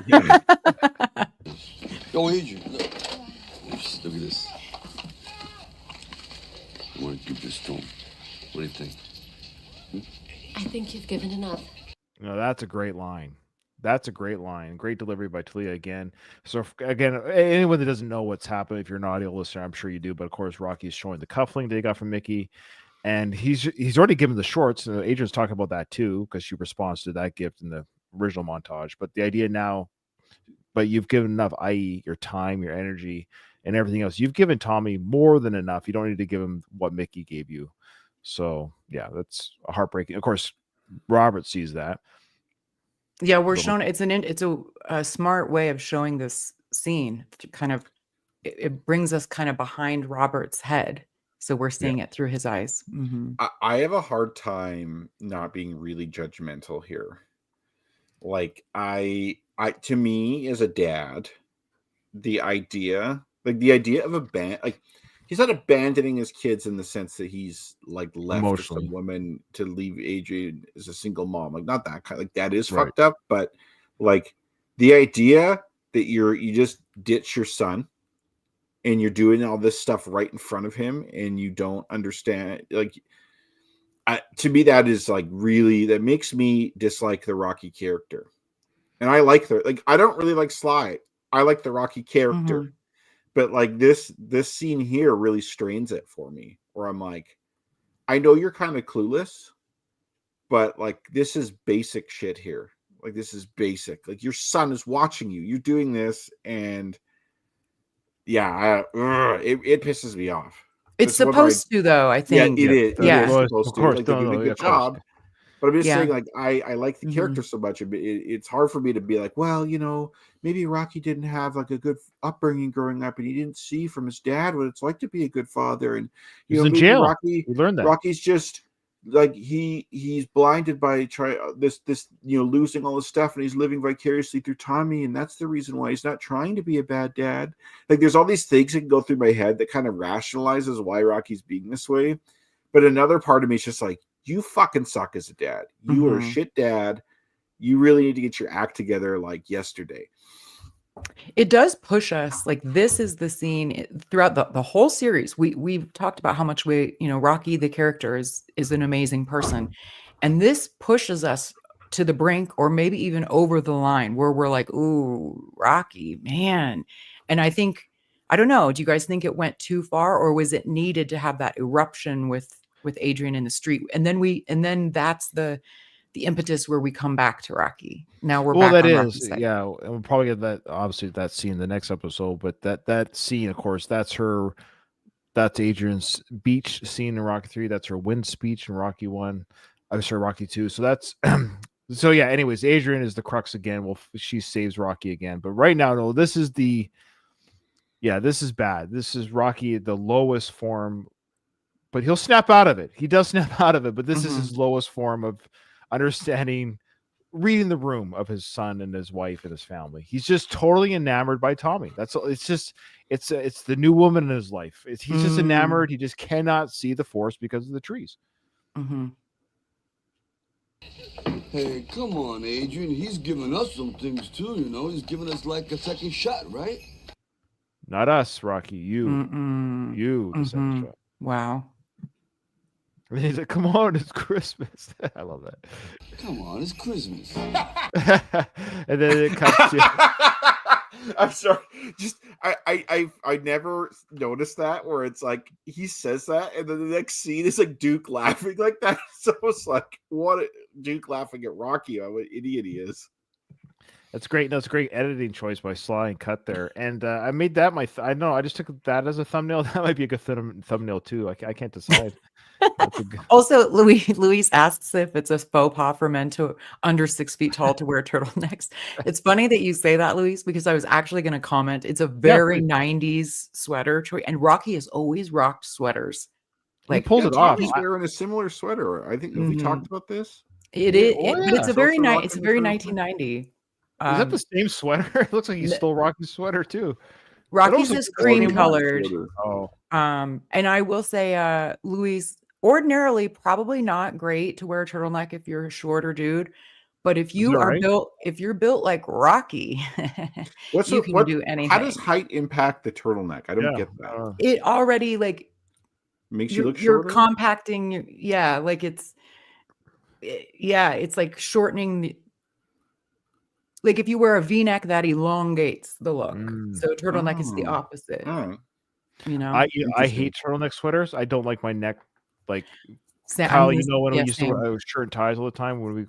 [SPEAKER 5] Yo, Adrian, look. Look at this. I want to give this to him. What do you think?
[SPEAKER 6] I think you've given enough.
[SPEAKER 1] No, that's a great line. That's a great line. Great delivery by Talia again. So again, anyone that doesn't know what's happening, if you're an audio listener, I'm sure you do. But of course, Rocky's showing the cuffling that he got from Mickey, and he's already given the shorts. Adrian's talking about that too because she responds to that gift in the original montage. But the idea now, but you've given enough, i.e., your time, your energy, and everything else. You've given Tommy more than enough. You don't need to give him what Mickey gave you. So yeah, that's a heartbreaking. Of course, Robert sees that.
[SPEAKER 2] Yeah, we're
[SPEAKER 1] Little-
[SPEAKER 2] shown it's a smart way of showing this scene to kind of it brings us kind of behind Robert's head. So we're seeing it through his eyes. Mhm.
[SPEAKER 3] I have a hard time not being really judgmental here. Like to me as a dad, the idea of like he's not abandoning his kids in the sense that he's like left for some
[SPEAKER 1] Emotionally.
[SPEAKER 3] woman to leave Adrian as a single mom. Like not that kind, like that is
[SPEAKER 1] Right.
[SPEAKER 3] fucked up, but like the idea that you just ditch your son and you're doing all this stuff right in front of him and you don't understand, like to me that is like really, that makes me dislike the Rocky character. And I like I don't really like Sly. I like the Rocky character.
[SPEAKER 2] Mhm.
[SPEAKER 3] But like this scene here really strains it for me, where I'm like, I know you're kind of clueless, but like this is basic shit here. Like this is basic. Like your son is watching you. You're doing this, and yeah, it pisses me off.
[SPEAKER 2] It's
[SPEAKER 3] That's one
[SPEAKER 2] supposed to, though, I
[SPEAKER 3] Yeah,
[SPEAKER 2] think.
[SPEAKER 3] it is. It
[SPEAKER 2] Yeah.
[SPEAKER 3] is
[SPEAKER 1] Well,
[SPEAKER 3] supposed
[SPEAKER 1] of
[SPEAKER 3] to.
[SPEAKER 1] course,
[SPEAKER 3] Like they're
[SPEAKER 1] no,
[SPEAKER 3] doing
[SPEAKER 1] no,
[SPEAKER 3] a
[SPEAKER 1] yeah,
[SPEAKER 3] good
[SPEAKER 1] of course.
[SPEAKER 3] job. But I'm just
[SPEAKER 2] Yeah.
[SPEAKER 3] saying, like, I like the character
[SPEAKER 2] Mhm.
[SPEAKER 3] so much, but it's hard for me to be like, well, maybe Rocky didn't have like a good upbringing growing up, and he didn't see from his dad what it's like to be a good father, and
[SPEAKER 1] He was in
[SPEAKER 3] maybe
[SPEAKER 1] jail. We learned that.
[SPEAKER 3] Rocky's just like he's blinded by this losing all his stuff, and he's living vicariously through Tommy, and that's the reason why he's not trying to be a bad dad. Like, there's all these things that can go through my head that kind of rationalizes why Rocky's being this way, but another part of me is just like, you fucking suck as a dad. You are a
[SPEAKER 2] Mhm.
[SPEAKER 3] shit dad. You really need to get your act together like yesterday.
[SPEAKER 2] It does push us. Like, this is the scene throughout the whole series. We've talked about how much Rocky, the character, is an amazing person. And this pushes us to the brink, or maybe even over the line, where we're like, ooh, Rocky, man. And I don't know, do you guys think it went too far, or was it needed to have that eruption with Adrian in the street? And then that's the impetus where we come back to Rocky. Now we're
[SPEAKER 1] Well,
[SPEAKER 2] back
[SPEAKER 1] that
[SPEAKER 2] on
[SPEAKER 1] is,
[SPEAKER 2] Rocky's side.
[SPEAKER 1] yeah, and we'll probably get that, obviously, that scene in the next episode. But that scene, of course, that's Adrian's beach scene in Rocky 3. That's her wind speech in Rocky 1. I'm sorry, Rocky 2. So that's so yeah. Anyways, Adrian is the crux again. Well, she saves Rocky again. But right now, no, this is bad. This is Rocky at the lowest form. But he'll snap out of it. He does snap out of it. But this is his lowest form of understanding, reading the room of his son and his wife and his family. He's just totally enamored by Tommy. That's all. It's the new woman in his life. He's just enamored. He just cannot see the forest because of the trees.
[SPEAKER 2] Mhm.
[SPEAKER 5] Hey, come on, Adrian. He's giving us some things too, He's giving us like a second shot, right?
[SPEAKER 1] Not us, Rocky. You,
[SPEAKER 2] Mm-mm.
[SPEAKER 1] the second shot.
[SPEAKER 2] Wow.
[SPEAKER 1] And he's like, "Come on, it's Christmas." I love that.
[SPEAKER 5] Come on, it's Christmas.
[SPEAKER 1] And then it cuts to
[SPEAKER 3] I'm sorry. Just I never noticed that, where it's like he says that, and then the next scene is like Duke laughing like that. So it's like, Duke laughing at Rocky? What an idiot he is.
[SPEAKER 1] That's great. No, it's a great editing choice by Sly and Cut there. And I made that my. I know. I just took that as a thumbnail. That might be a good thumbnail too. I can't decide. That's a good...
[SPEAKER 2] Also, Luis asks if it's a faux pas for men to under 6 feet tall to wear turtlenecks. It's funny that you say that, Luis, because I was actually going to comment. It's a very 90s sweater choice, and Rocky has always rocked sweaters.
[SPEAKER 1] He pulls it off.
[SPEAKER 3] Tommy's wearing a similar sweater. I think. Have we talked about this?
[SPEAKER 2] It
[SPEAKER 1] Yeah.
[SPEAKER 2] is,
[SPEAKER 1] Oh,
[SPEAKER 2] but it's
[SPEAKER 1] yeah.
[SPEAKER 2] a very
[SPEAKER 3] Rocky
[SPEAKER 2] it's a very
[SPEAKER 3] turtleneck.
[SPEAKER 2] 1990.
[SPEAKER 1] Is that the same sweater? It looks like he stole Rocky's sweater too.
[SPEAKER 2] Rocky's
[SPEAKER 1] also
[SPEAKER 2] is
[SPEAKER 1] looks like
[SPEAKER 2] cream
[SPEAKER 1] a
[SPEAKER 2] colored.
[SPEAKER 1] Oh,
[SPEAKER 2] And I will say, Luis, ordinarily probably not great to wear a turtleneck if you're a shorter dude, but if you are built, if you're built like Rocky, you can do anything.
[SPEAKER 3] How does height impact the turtleneck? I don't get that.
[SPEAKER 2] It already
[SPEAKER 3] makes you look
[SPEAKER 2] you're
[SPEAKER 3] shorter.
[SPEAKER 2] compacting. It's like shortening the. Like if you wear a V-neck, that elongates the look. So a turtleneck is the opposite.
[SPEAKER 3] Oh.
[SPEAKER 1] I hate turtleneck sweaters. I don't like my neck. Like
[SPEAKER 2] Sam,
[SPEAKER 1] Kyle, when we used to
[SPEAKER 2] same.
[SPEAKER 1] wear shirt and ties all the time when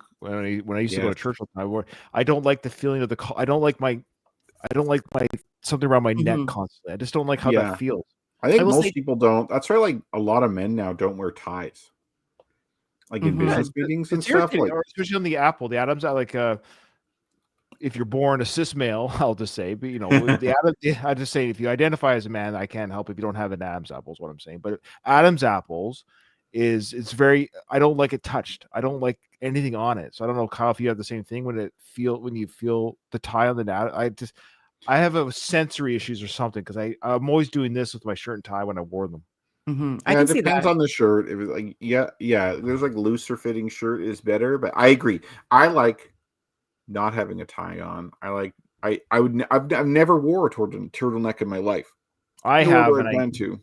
[SPEAKER 1] I used to go to church all the time. I don't like the feeling of I don't like my something around my neck constantly. I just don't like how that feels.
[SPEAKER 3] I think most people don't. That's why like a lot of men now don't wear ties. Like in business meetings and stuff. Like,
[SPEAKER 1] especially on the Adams, if you're born a cis male, I'll just say, but I just say if you identify as a man, I can't help if you don't have an Adam's apple is what I'm saying. But Adam's apples it's very, I don't like it touched. I don't like anything on it. So I don't know, Kyle, if you have the same thing when you feel the tie on the I have a sensory issues or something because I'm always doing this with my shirt and tie when I wore them.
[SPEAKER 2] Mm-hmm.
[SPEAKER 3] Yeah, it depends on the shirt. It was like there's like looser fitting shirt is better, but I agree. I like not having a tie on. I've never wore a turtleneck in my life.
[SPEAKER 1] I have, and
[SPEAKER 3] plan to.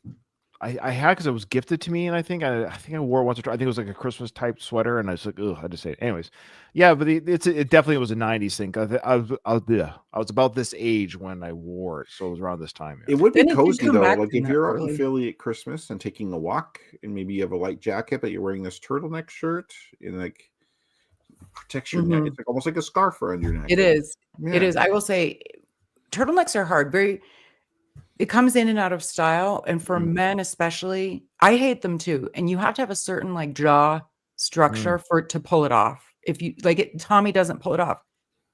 [SPEAKER 1] I had because it was gifted to me, and I think I wore it once or twice. I think it was like a Christmas type sweater, and I was like, ugh, I just say it. Anyways, yeah, but it definitely was a '90s thing. I was about this age when I wore it, so it was around this time. Yeah.
[SPEAKER 3] It would be cozy though. Like if you're out in Philly at Christmas and taking a walk, and maybe you have a light jacket, but you're wearing this turtleneck shirt, and like protects your neck. It's like almost like a scarf around your neck.
[SPEAKER 2] It is. Yeah. It is. I will say, turtlenecks are hard. It comes in and out of style, and for men especially, I hate them too. And you have to have a certain like jaw structure for it to pull it off. If you like it, Tommy doesn't pull it off.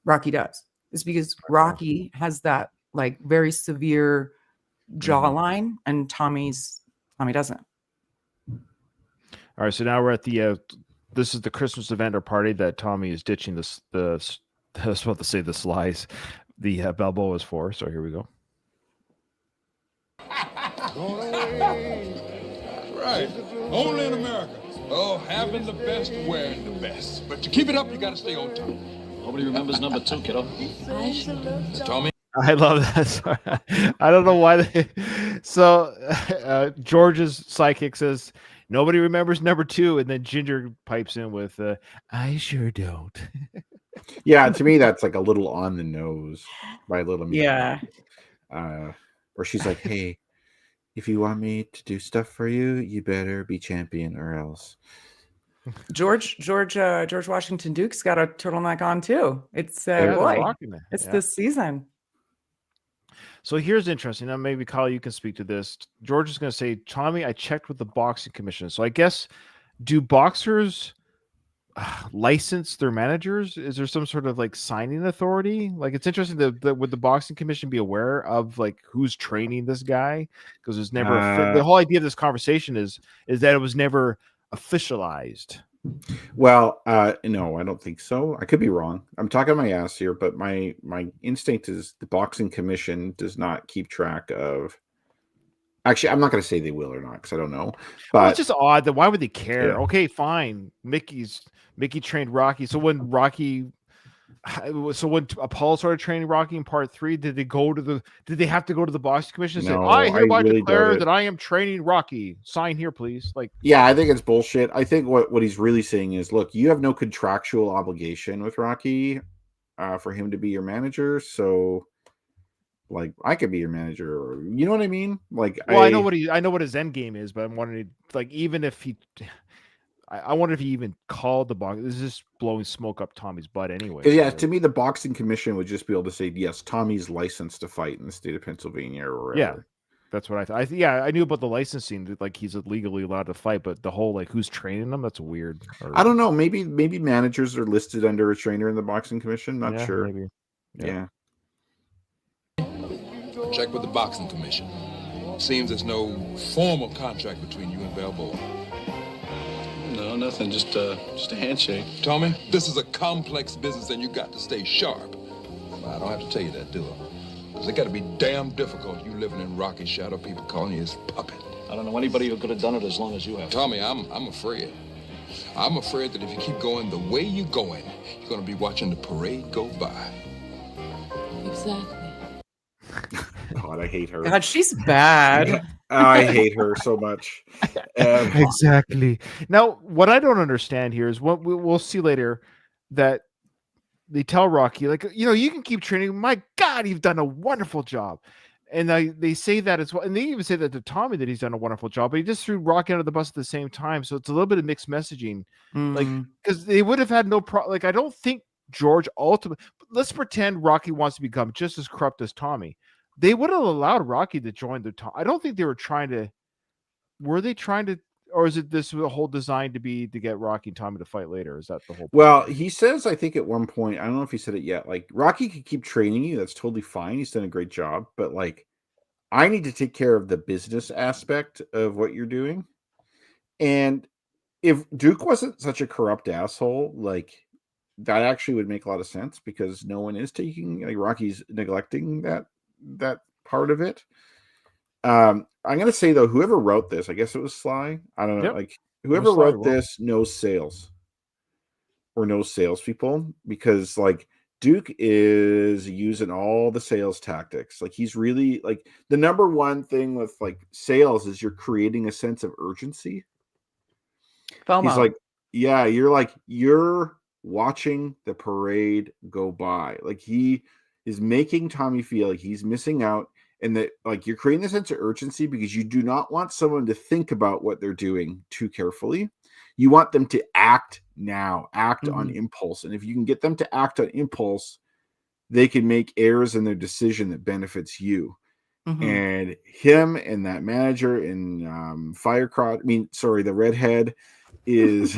[SPEAKER 2] Rocky does. It's because Rocky has that like very severe jawline, and Tommy doesn't.
[SPEAKER 1] All right, so now we're at the this is the Christmas event or party that Tommy is ditching I was about to say the slice, the Balboas for. So here we go.
[SPEAKER 5] Right. Only in America. Oh, having the best, wearing the best. But to keep it up, you got to stay on top.
[SPEAKER 7] Nobody remembers number 2, kiddo.
[SPEAKER 5] Tommy.
[SPEAKER 1] I love that. Sorry. I don't know why. So George's psychic says nobody remembers number 2, and then Ginger pipes in with, "I sure don't."
[SPEAKER 3] Yeah, to me that's like a little on the nose by Little Mix.
[SPEAKER 2] Yeah.
[SPEAKER 3] Where she's like, "Hey, if you want me to do stuff for you, you better be champion or else."
[SPEAKER 2] George Washington Duke's got a turtleneck on too. It's it's this season.
[SPEAKER 1] So here's interesting. Now maybe Kyle, you can speak to this. George is going to say, "Tommy, I checked with the boxing commission." So I guess, do boxers license their managers? Is there some sort of like signing authority? Like it's interesting that would the boxing commission be aware of like who's training this guy? Because there's never the whole idea of this conversation is that it was never officialized.
[SPEAKER 3] Well, no, I don't think so. I could be wrong. I'm talking my ass here, but my instinct is the boxing commission does not keep track of. Actually, I'm not going to say they will or not because I don't know. But
[SPEAKER 1] it's just odd that why would they care?
[SPEAKER 3] Yeah.
[SPEAKER 1] Okay, fine. Mickey trained Rocky. So when Apollo started training Rocky in part 3, did they have to go to the boxing commission and say, "I hereby declare that I am training Rocky. Sign here, please." Like,
[SPEAKER 3] yeah, I think it's bullshit. I think what he's really saying is, look, you have no contractual obligation with Rocky for him to be your manager. So like I could be your manager, or you know what I mean? Like,
[SPEAKER 1] well, I know what his end game is, but I'm wondering, like, even if I wonder if he even called the box. This is just blowing smoke up Tommy's butt anyway.
[SPEAKER 3] Yeah, to me, the boxing commission would just be able to say, yes, Tommy's licensed to fight in the state of Pennsylvania or wherever.
[SPEAKER 1] Yeah, that's what I thought. Yeah, I knew about the licensing, like he's legally allowed to fight, but the whole like who's training him, that's weird.
[SPEAKER 3] I don't know. Maybe managers are listed under a trainer in the boxing commission. Not sure.
[SPEAKER 1] Maybe.
[SPEAKER 3] Yeah.
[SPEAKER 5] Check with the boxing commission. Seems there's no formal contract between you and Balboa.
[SPEAKER 7] No, nothing. Just a handshake.
[SPEAKER 5] Tommy, this is a complex business and you got to stay sharp. I don't have to tell you that, do I? Because it got to be damn difficult you living in Rocky's shadow, people calling you his puppet.
[SPEAKER 7] I don't know anybody who could have done it as long as you have.
[SPEAKER 5] Tommy, I'm afraid. I'm afraid that if you keep going the way you're going, you're going to be watching the parade go by.
[SPEAKER 6] Exactly.
[SPEAKER 3] God, I hate her.
[SPEAKER 2] God, she's bad.
[SPEAKER 3] I hate her so much.
[SPEAKER 1] Exactly. Now, what I don't understand here is what we'll see later that they tell Rocky, like, you can keep training. My God, you've done a wonderful job. And they say that as well. And they even say that to Tommy that he's done a wonderful job, but he just threw Rocky under the bus at the same time. So it's a little bit of mixed messaging. Like, because they would have had no problem. Like, I don't think George ultimately, let's pretend Rocky wants to become just as corrupt as Tommy. They would have allowed Rocky to join the Tom. I don't think they were trying to. Were they trying to or is it this whole design to get Rocky and Tommy to fight later? Is that the whole?
[SPEAKER 3] Well, he says, I think at one point, I don't know if he said it yet. Like Rocky could keep training you. That's totally fine. He's done a great job. But like, I need to take care of the business aspect of what you're doing. And if Duke wasn't such a corrupt asshole, like that actually would make a lot of sense because no one is taking like Rocky's neglecting that part of it. I'm gonna say though, whoever wrote this, I guess it was Sly. I don't know,
[SPEAKER 1] Yep.
[SPEAKER 3] like whoever
[SPEAKER 1] Sly
[SPEAKER 3] wrote
[SPEAKER 1] wrote.
[SPEAKER 3] this knows sales or knows salespeople because like Duke is using all the sales tactics. Like he's really like the number one thing with like sales is you're creating a sense of urgency.
[SPEAKER 2] FOMO.
[SPEAKER 3] He's like, yeah, you're watching the parade go by. Like he is making Tommy feel like he's missing out, and that like you're creating a sense of urgency because you do not want someone to think about what they're doing too carefully. You want them to act now, act on impulse. And if you can get them to act on impulse, they can make errors in their decision that benefits you. And him and that manager and the redhead is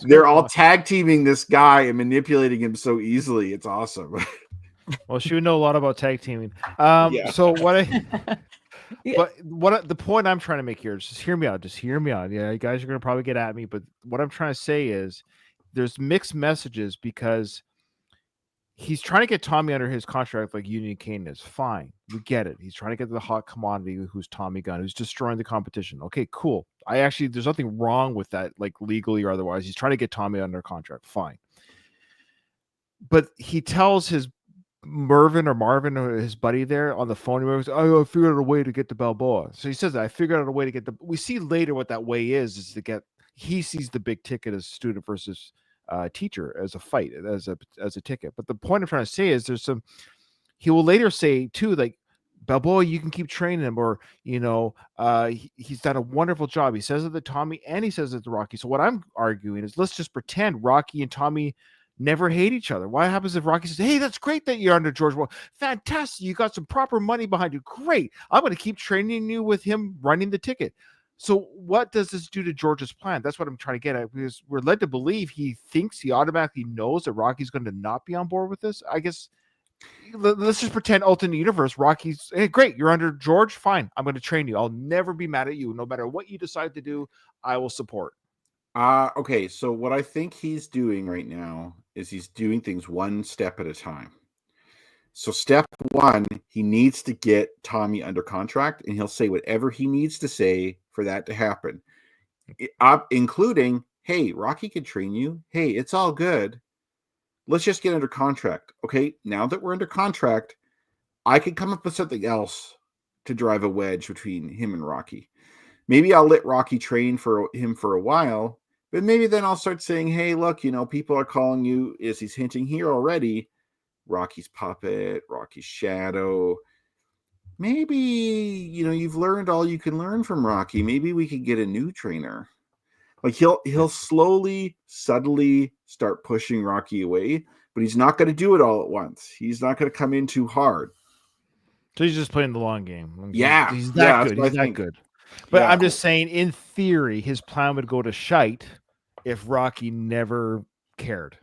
[SPEAKER 3] they're all tag teaming this guy and manipulating him so easily. It's awesome.
[SPEAKER 1] Well, she would know a lot about tag teaming.
[SPEAKER 3] Yeah.
[SPEAKER 1] So the point I'm trying to make here is just hear me out. Just hear me out. Yeah, you guys are gonna probably get at me, but what I'm trying to say is there's mixed messages because he's trying to get Tommy under his contract like Union Kane is. Fine. We get it. He's trying to get the hot commodity who's Tommy Gunn, who's destroying the competition. Okay, cool. There's nothing wrong with that, like legally or otherwise. He's trying to get Tommy under contract. Fine. But he tells his Marvin or his buddy there on the phone, he goes, I figured out a way to get to Balboa. So he says that I figured out a way to get we see later what that way is to get, he sees the big ticket as student versus teacher as a fight, as a ticket. But the point I'm trying to say is he will later say too, like, Balboa, you can keep training him, or he's done a wonderful job. He says it to Tommy and he says it to Rocky. So what I'm arguing is let's just pretend Rocky and Tommy never hate each other. What happens if Rocky says, hey, that's great that you're under George? Well, fantastic. You got some proper money behind you. Great. I'm going to keep training you with him running the ticket. So what does this do to George's plan? That's what I'm trying to get at, because we're led to believe he thinks he automatically knows that Rocky's going to not be on board with this. I guess let's just pretend alternate universe. Rocky's, hey, great. You're under George. Fine. I'm going to train you. I'll never be mad at you. No matter what you decide to do, I will support.
[SPEAKER 3] Okay, so what I think he's doing right now is he's doing things one step at a time. So step one, he needs to get Tommy under contract, and he'll say whatever he needs to say for that to happen, including, hey, Rocky can train you. Hey, it's all good. Let's just get under contract. Okay, now that we're under contract, I can come up with something else to drive a wedge between him and Rocky. Maybe I'll let Rocky train for him for a while, but maybe then I'll start saying, hey, look, people are calling you, as he's hinting here already, Rocky's puppet, Rocky's shadow. Maybe, you've learned all you can learn from Rocky. Maybe we could get a new trainer. Like he'll slowly, subtly start pushing Rocky away, but he's not going to do it all at once. He's not going to come in too hard.
[SPEAKER 1] So he's just playing the long game.
[SPEAKER 3] Yeah.
[SPEAKER 1] He's that good.
[SPEAKER 3] He's
[SPEAKER 1] that good. But
[SPEAKER 3] yeah.
[SPEAKER 1] I'm just saying, in theory, his plan would go to shite if Rocky never cared.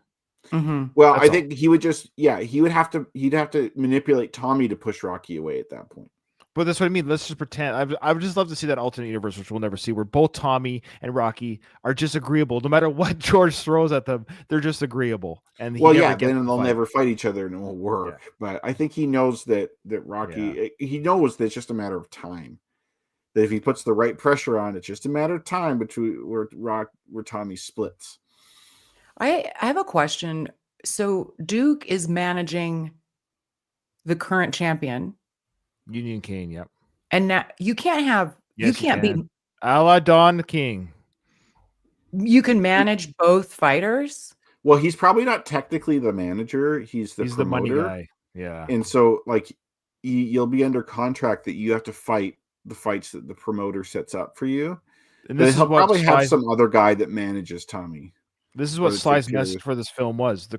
[SPEAKER 3] Well, I think he would he'd have to manipulate Tommy to push Rocky away at that point.
[SPEAKER 1] But that's what I mean. Let's just pretend. I would just love to see that alternate universe, which we'll never see, where both Tommy and Rocky are just agreeable. No matter what George throws at them, they're just agreeable. And
[SPEAKER 3] then they'll never fight each other and it won't work. Yeah. But I think he knows that Rocky, he knows that it's just a matter of time. That if he puts the right pressure on, it's just a matter of time between where Tommy splits.
[SPEAKER 2] I have a question. So Duke is managing the current champion,
[SPEAKER 1] Union Kane. Yep.
[SPEAKER 2] And now you can't be
[SPEAKER 1] a la Don King.
[SPEAKER 2] You can manage both fighters.
[SPEAKER 3] Well, he's probably not technically the manager. He's the
[SPEAKER 1] money guy. Yeah.
[SPEAKER 3] And so, like, you'll be under contract that you have to fight the fights that the promoter sets up for you. And he'll probably have some other guy that manages Tommy.
[SPEAKER 1] This is what Sly's message for this film was: the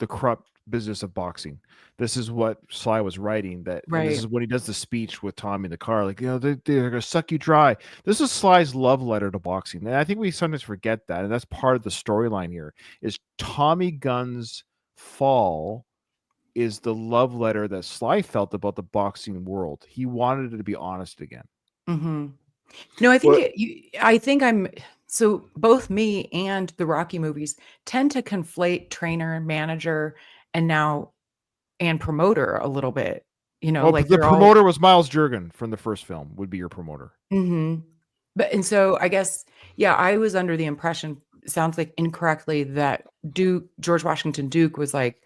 [SPEAKER 1] the corrupt business of boxing. This is what Sly was writing. That and this
[SPEAKER 2] Right.
[SPEAKER 1] is when he does the speech with Tommy in the car, like, they're gonna suck you dry. This is Sly's love letter to boxing, and I think we sometimes forget that, and that's part of the storyline here. Is Tommy Gunn's fall is the love letter that Sly felt about the boxing world. He wanted it to be honest again.
[SPEAKER 2] Hmm. No, I think
[SPEAKER 3] Well,
[SPEAKER 2] I think I'm so both me and the Rocky movies tend to conflate trainer and manager and now and promoter a little bit.
[SPEAKER 1] Well,
[SPEAKER 2] Like
[SPEAKER 1] the
[SPEAKER 2] they're all.
[SPEAKER 1] promoter was Miles Jurgen from the first film. Would be your promoter.
[SPEAKER 2] Mhm. But and so I guess, yeah, I was under the impression, sounds like incorrectly, that George Washington Duke was like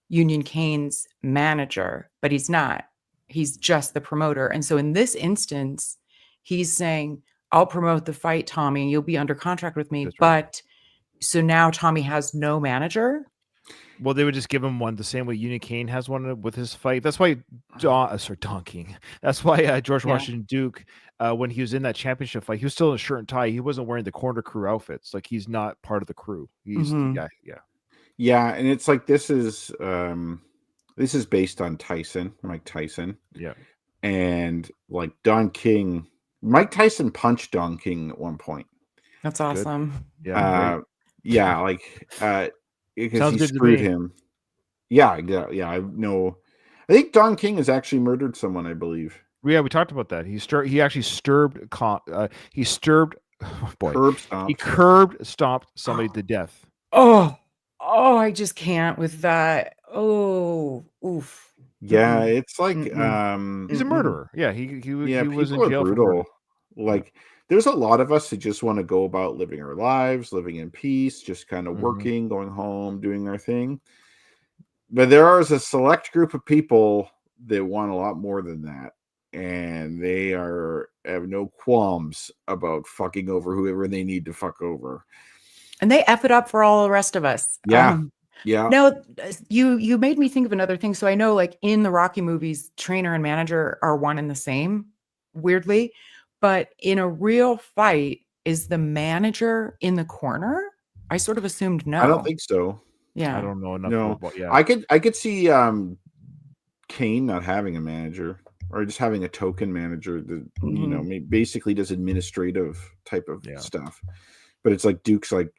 [SPEAKER 2] Union Kane's manager, but he's not. He's just the promoter. And so in this instance, he's saying, I'll promote the fight, Tommy, and you'll be under contract with me.
[SPEAKER 1] That's right.
[SPEAKER 2] But so now Tommy has no manager.
[SPEAKER 1] Well, they would just give him one the same way Union Kane has one with his fight. That's why Don King. That's why George
[SPEAKER 2] Yeah.
[SPEAKER 1] Washington Duke, when he was in that championship fight, he was still in a shirt and tie. He wasn't wearing the corner crew outfits. Like he's not part of the crew. He's
[SPEAKER 2] Mhm.
[SPEAKER 3] yeah, and it's like this is based on Mike Tyson,
[SPEAKER 1] Yeah.
[SPEAKER 3] and like Don King. Mike Tyson punched Don King at one point.
[SPEAKER 2] That's awesome.
[SPEAKER 1] Yeah. Great.
[SPEAKER 3] Yeah, like because
[SPEAKER 1] Sounds
[SPEAKER 3] he
[SPEAKER 1] good to
[SPEAKER 3] screwed
[SPEAKER 1] me.
[SPEAKER 3] him. Yeah. I know. I think Don King has actually murdered someone. I believe.
[SPEAKER 1] Yeah, we talked about that. He actually stomped. Boy,
[SPEAKER 3] Curb
[SPEAKER 1] he
[SPEAKER 3] stomped.
[SPEAKER 1] curb stomped somebody to death.
[SPEAKER 2] Oh, I just can't with that. Oh, oof.
[SPEAKER 3] Yeah,
[SPEAKER 2] Mm-mm.
[SPEAKER 3] it's like
[SPEAKER 2] Mm-mm.
[SPEAKER 1] He's a
[SPEAKER 2] Mm-mm.
[SPEAKER 1] murderer. Yeah, he
[SPEAKER 3] yeah,
[SPEAKER 1] was in
[SPEAKER 3] people are
[SPEAKER 1] jail for
[SPEAKER 3] brutal.
[SPEAKER 1] murder.
[SPEAKER 3] Like there's a lot of us who just want to go about living our lives, living in peace, just kind of
[SPEAKER 1] Mhm.
[SPEAKER 3] working, going home, doing our thing. But there is a select group of people that want a lot more than that. And they have no qualms about fucking over whoever they need to fuck over.
[SPEAKER 2] And they F it up for all the rest of us.
[SPEAKER 3] Yeah. Yeah.
[SPEAKER 2] Now, you made me think of another thing. So I know, like in the Rocky movies, trainer and manager are one and the same, weirdly. But in a real fight, is the manager in the corner? I sort of assumed no.
[SPEAKER 3] I don't think so.
[SPEAKER 2] Yeah.
[SPEAKER 1] I don't know enough
[SPEAKER 3] No.
[SPEAKER 1] about. Yeah,
[SPEAKER 3] I could see Kane not having a manager or just having a token manager that basically does administrative type of stuff. But it's like Duke's like,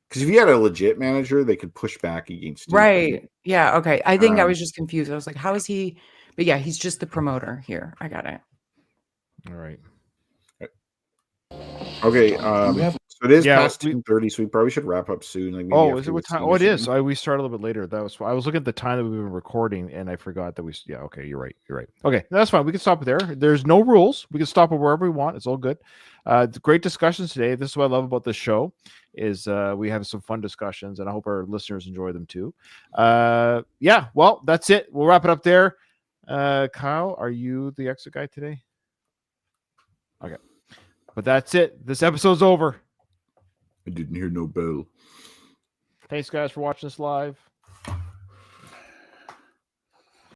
[SPEAKER 3] because if you had a legit manager, they could push back against Duke.
[SPEAKER 2] Right. Yeah. Okay. I think I was just confused. I was like, how is he? But yeah, he's just the promoter here. I got it.
[SPEAKER 1] all right.
[SPEAKER 3] Okay. So it is past 10:30, so we probably should wrap up soon. Like maybe
[SPEAKER 1] is it what time? Oh, it is. We started a little bit later. That was. I was looking at the time that we were recording, and I forgot that we. Yeah. Okay. You're right. Okay, that's fine. We can stop it there. There's no rules. We can stop it wherever we want. It's all good. Great discussions today. This is what I love about this show is we have some fun discussions, and I hope our listeners enjoy them too. Yeah. Well, that's it. We'll wrap it up there. Kyle, are you the exit guy today? Okay. But that's it. This episode's over.
[SPEAKER 3] I didn't hear no bell.
[SPEAKER 1] Thanks, guys, for watching us live.